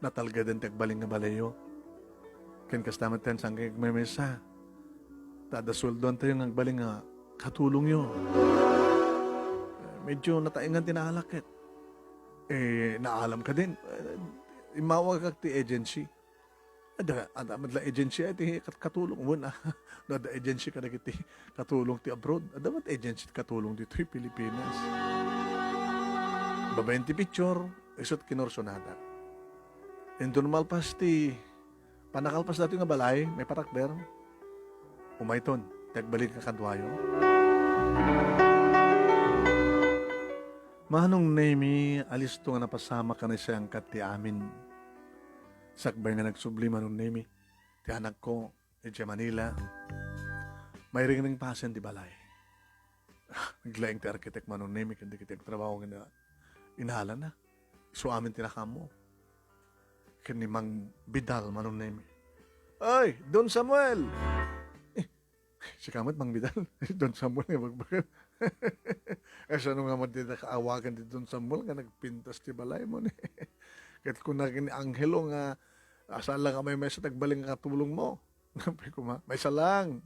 natalga din tagbaling nga balayo. Ken kastamat ten sanggay may mesa. Tada suldon tayo ng baling nga katulong yo. Medyo nataingan tinaalakit. Naalam ka din. Imawag ka ti agency. Ada madla agency ay katulong mo na. Ada agency ka na kiti katulong ti abroad. Ada mat agency katulong dito yung Pilipinas. Babayin ti picture, isot kinorsonada. Normal pas ti panakalpas dati nga balay, may parakber. Umayton, tagbalik ka kadwayo. Manong Nemi, alis to nga napasama ka na siyang kati amin. Sakbay nga nagsubli manong Nemi. Ti anak ko, Edja Manila. May ring pasen di balay. Naglaing ti arkitek manong Nemi, kandi kita trabaho nga inahala na. So amin tinakam mo. Kani Mang Bidal manong Nemi. Ay, Don Samuel! Si kamat Mang Bidal. Don Samuel nga magbagal. Asa nung nga mo din nakaawagan di Don Samuel nga nagpintas ti balay mo ni. Kahit kung naging Angelo nga asa lang ka may sa tagbaling nga tulong mo. May isa lang.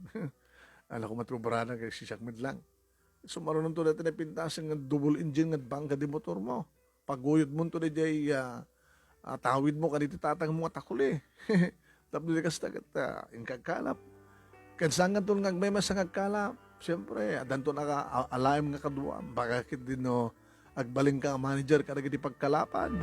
Alam ko matrubarana kay si Sakmid lang. So marunong to natin na pintasan nga double engine nga bangka di motor mo. Paguyod mo to na jay tawid mo kanito tatang mga takuli. Tapos di ka sa tagat ingkagkalap. Kansangan to nga may masangagkalap. Siyempre, adan to naka-alayam nga kadua. Bakit din no, agbaling ka manager ka di pagkalapan.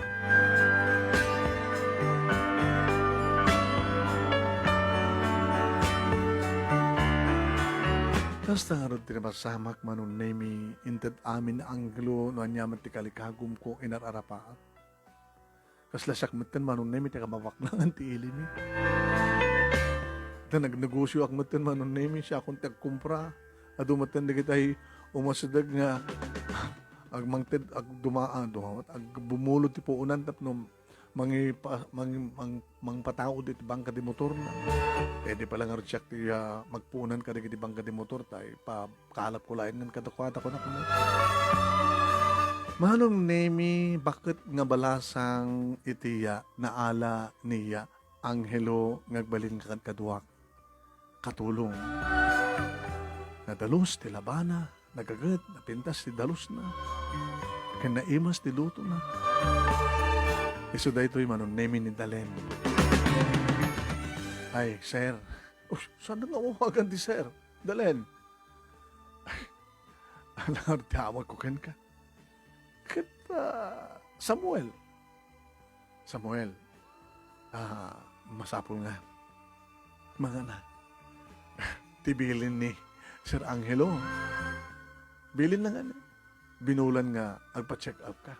Tapos nga rin tinapasamak manon Nemi, inted amin Anglo, no anyaman ti kalikagum ko inararapaat. Kasla sakmatan manon Nemi, tika mawaklangan ti ilimi. Na nagnegosyo akmatan manon Nemi, siya akong tagkumpra. Adumatan na kita'y umasadag nga agmangted, dumaan, ag bumulot ti puunan, tapno mang patao dito bangka di motor na. Di pala nga rin siya magpuunan ka di bangka di motor tayo. Kalap ko lain ng kadakwata ko na kuno. Manong Nemi, bakit nga balasang itiya naala niya Angelo ngagbalin ka kaduak katulong. Nadalos ti labana, nagagad, napintas ti dalos na. Kanaimas ti luto na. Iso da ito'y manon Nemi ni Dalen. Ay, sir. Saan nga umawagan di sir? Dalen. Ay, alam, tawag ko kan ka. Kita, Samuel. Samuel. Masapol nga. Mga na. tibilin ni Sir Angelo. Bilin na nga na. Binulan nga, agpa-check up ka.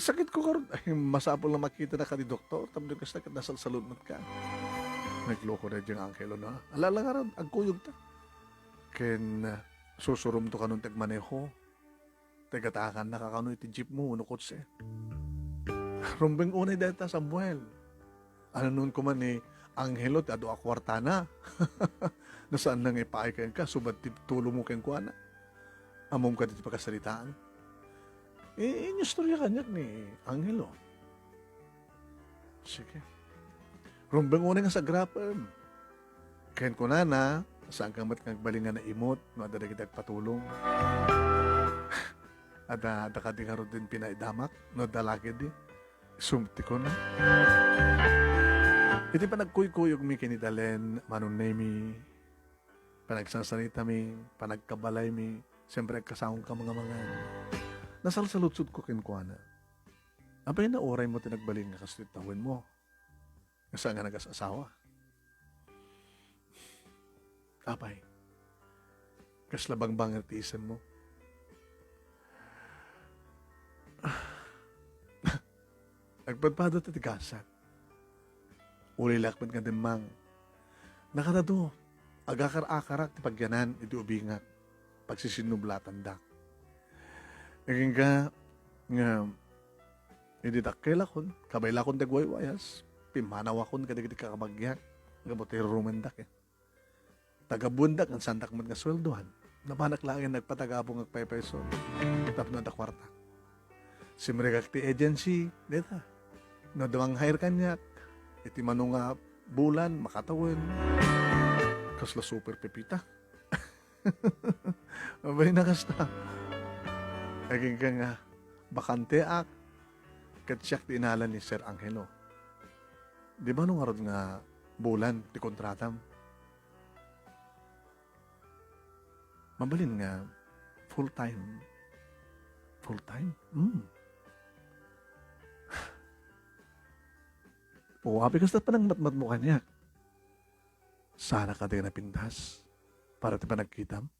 Sakit ko karon. Ay, masapol na makita na ka ni doktor. Tapos ka sakit, nasa salunod ka. Nagloko na dyan Angelo na. Alala nga ron, agkuyog ta. Ken, susurum to ka nung tagmaneho. Tagatakan na ka iti jeep mo, uno kotse. Rumbeng unay dahil ta, Samuel. Ano nun ko man ni Angelo, ado akwarta na. Nasaan nang ipaay ka, subad tulo mo keng kuana. Amom ka dito pagkasalitaan. Yung istorya kanyak ni Angelo. Sige. Rumbeng unay nga sa grapem. Ken ko na, saan kang matngagbalingan na imot, madadagitag patulong. At dakadingaro din pinaidamak, no dalagid din. Sumti ko na. Iti pa nagkuy-kuyog mi kinidalen, manong nemi, panagsasalita mi, panagkabalay mi, siyempre kasahong ka mga. Nasalsalutsud ko kinkwana. Apay na oray mo tinagbalin nga kastitawin mo. Kasi nga nag-asawa. Apay, kaslabang bangertisan mo. Nagpadpado ta tigasan. Uli lakman nga dimang. Nakatado, agakar-akarak ti pagyanan, iti ubingat, pagsisinublatan dak. Naging ka, nga, hindi dakkel akon, kabay lakon tagwaywayas, pimanaw akon kadigiti kakabagyak, nga buti rumendak eh. Tagabundak, ang santak man nga sweldohan, napanak lang yung nagpatagabong agpaypeso, tapos na kwarta. Simregak ti agency, dita, no damang hire kanyak, iti manunga bulan, makatawin. Kasla super pepita. Mabay na kasta. Naging ka nga, bakante ak, katsyak ti inalan ni Sir Angelo. Di ba nung arod nga bulan, ti kontratam? Mabalin nga, full time. Full time? O, habi kas na pa ng matmat mo kanyak. Sana ka din napintas para ti pa nagkitam.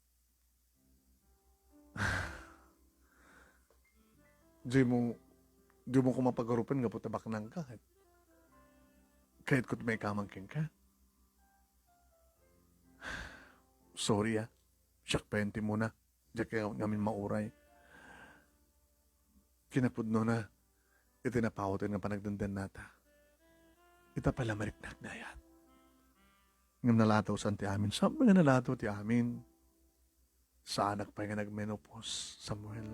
Di mo kumapagarupan nga po tabak nang ka. Kahit ko may kamangking ka. Sorry Siyak penti mo na. Diyan kaya ngamin mauray. Kinapudno na. Itinapawatan nga panagdandan nata. Ita pala mariknak na yan. Ngam nalataw san ti amin. Saan ba nga nalataw ti amin? Sa anak pa nga nagmenopause, Samuel.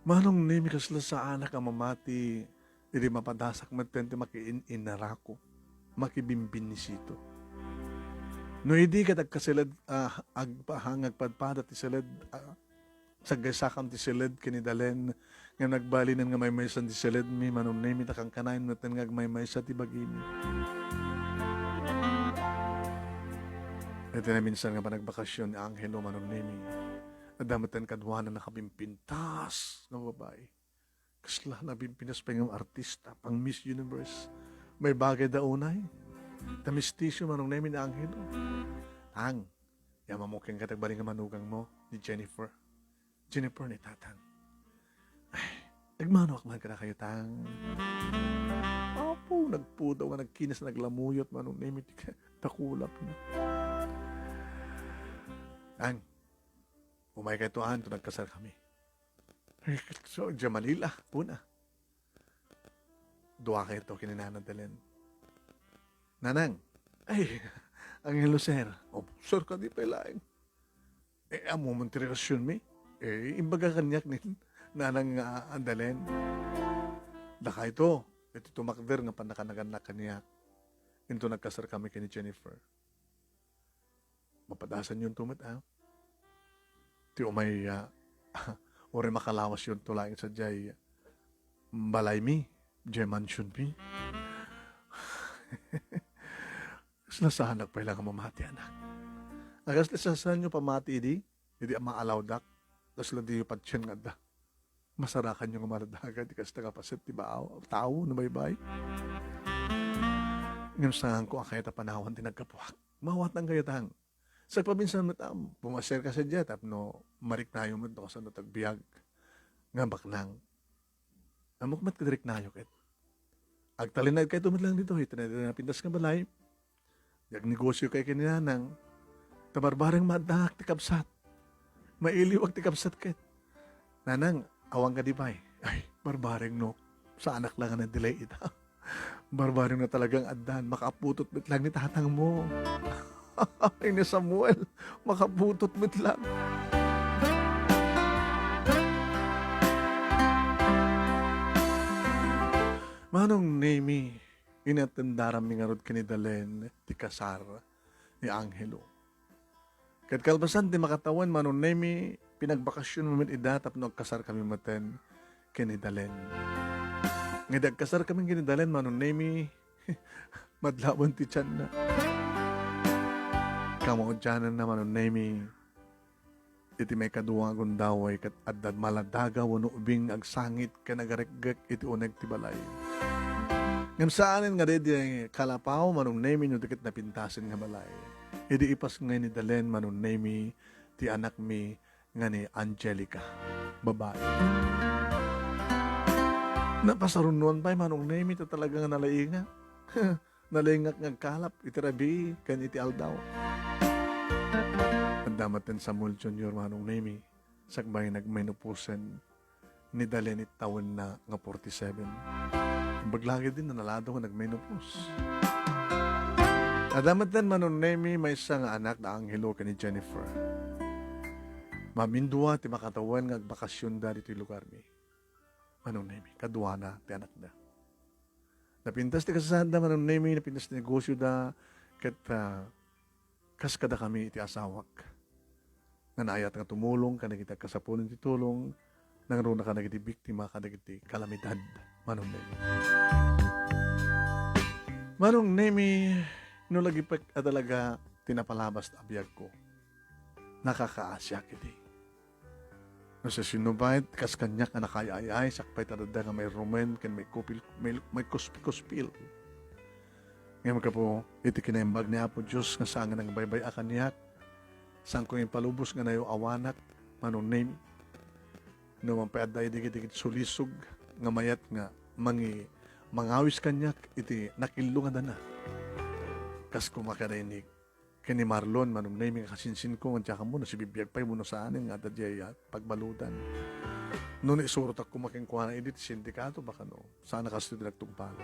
Manong nimi kasla sa anak ang mamati, hindi mapadasak matente makiin-inarako, makibimbin ni sito. No hindi ka nagkasilad, agpahangag padpada ti silad, sagasakam ti silad kinidalen, nga nagbalinan nga may maysan ti silad mi, manong nimi takang kanayin natin nga may maysa ti bagimi. Ito na minsan nga pa nagbakasyon ni Angelo manong nimi. Adamatan kadwa na nakabimpintas na babae. Kasla nabimpintas pa yung artista, pang Miss Universe. May bagay da unay. Tamistisyo manong nimi ni Angelo. Tang, yamamuking katagbaling nga manugang mo ni Jennifer. Jennifer ni Tatang. Ay, nagmanok man ka na kayo, Tang. Apo, nagpudaw nga nagkinis, naglamuyot manong nimi. Takulap na. Tang, umay kay tuhan, ito nagkasal kami. So, dyan Manila, una. Dua kayo ito kininanadalin. Nanang, ay, Angelo sir. Oh, sir ka di palaing. Amo mong relasyon mi. Imbaga kanyak ni nanang andalin. Daka ito tumakder nga panakanagan kanyak. Ito nagkasal kami kay ni Jennifer. Mapadasan yun tumit, Ti umay, ore makalawas yun tulaing sa jay, balay mi, jay mansion mi. Nasahanak pa ilang mamati, anak. Agas lisasan nyo pamati di, hindi maalaw dak, tas lang di yung patsyan nga da. Masarakan yung maladaga, di kas tagapasit, di ba, tao na baybay. Ngam saan ko akay panahon ti nagkapuak. Mawat ang kayatang. Sa pabinsan mo tam, pumaser ka sa jet, no, marik na yung mo sa natagbiag. Nga baklang. Amok mat kadirik na ket. Agtalinag kay tumit lang dito, itinadin na pintas ka balay. Yag negosyo kay kininanang, tabarbarang madak ti kapsat. Mailiw ag ti kapsat ket. Nanang, awang ka di bay. Ay, barbareng no. Sa anak lang na delay ita. Barbareng na talagang addan, makaputot bit lang ni tatang mo. Ay ni Samuel, makaputot bit lang. Manong Nemi, inatendaram mi nga rod kanidalen ti kasar ni Angelo. Kat kalbasan ti makatawan manong Nemi, pinagbakasyon mo ida tapno kasar kami maten kanidalen. Ngadag kasar kami kanidalen manong Nemi, madlawan ti tiyan na. Kamaudyanan na manong Nemi, iti may kaduwa gundaway kat addad maladaga wano ubing agsangit ka nagarekgek iti uneg ti balay. Ngam saanin nga dedi kalapaw manong Nemi no dikit na pintasin nga balay. Idi ipas nga ni Dalen manong Nemi ti anak mi nga ni Angelica, babae. Napasarunuan pa manong Nemi to talaga nga nalainga. Nalaingak nga kalap iti rabi kan iti aldaw. Andamaten Samuel Jr. manong Nemi sakbay nagmenupusen ni Dalen it taon na nga 47. Baglagi din na nalado ko nagmenopause. Adamat din manong Nemi may isang anak na Angelo ka ni Jennifer. Mamindua ti makatawan nga agbakasyon da dito lugar mi. Manong Nemi, kadwa na ti anak da. Napintas ti kasasad da manong Nemi, napintas ti negosyo da kat kaskada kami iti asawak. Nanayat nga tumulong, kanagita kasapunin ti tulong, nangro na kanagiti biktima, kanagiti kalamidad. Manong Nemi. Manong Nemi, no lagi pa talaga tinapalabas na abiyag ko. Nakakaasyak iti. No sa sinubay, kas kanyak na nakayayay, sakpay talaga nga may rumen, kan may kupil, may kuspil. Ngayon ka po, iti kinaimbag ni Apo Diyos, nga saan nga nang baybay akanyak, saan ko yung palubos nga na yung awanak, Manong Nemi. No mampayaday dikit-dikit sulisog, nga mayat nga mangawis kanyak iti nakillo nga dana. Kas kumakarinig kani Marlon manong Nemi nga kasinsin ko nga mo na si bibiyag pay mo na sa anin nga dadya pagbaludan. Noon isurot ako makingkuha na edit sindikato baka no. Sana kasi nagtungpala.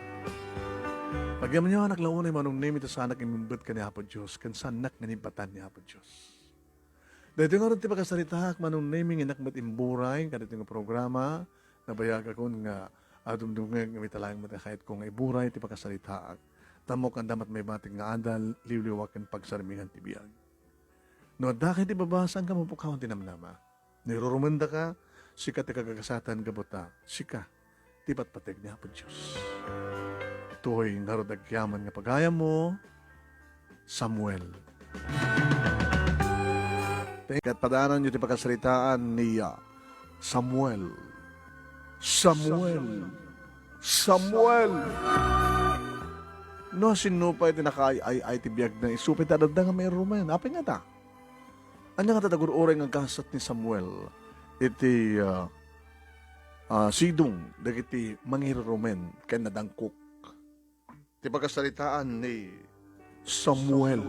Pagyaman niya anak launay manong Nemi ta sana imimbet ka ni Apo Diyos kan sanak nga nibatan ni Apo Diyos. Dahil nga rin ti pagkasalitahak manong Nemi nga nakmat imburay kadito nga programa nabayag ako nga adumdumeng nga mitalayang mata kahit kung iburay ti pagkasalitaak. Tamok ang damat may bating nga adal, liwliwakan pagsarmingan ti biyag. No, dahil ti babasan ka mapukawan ti namnama. Nirurumanda ka, sika ti kagagasatan gabuta, sika, ti patpateg niya po Diyos. Tuhoy nga rodagyaman nga pagaya mo, Samuel. Tingkat padanan nyo ti pagkasalitaan niya, Samuel. No, sinupay tinakaay ti biyag na isupay tadad nga may rumen. Apay nga ta. Anya nga tatagururay nga gasat ni Samuel. Iti sidong, dagiti mangirumen kay nadangkok. Ti pagkasalitaan ni Samuel.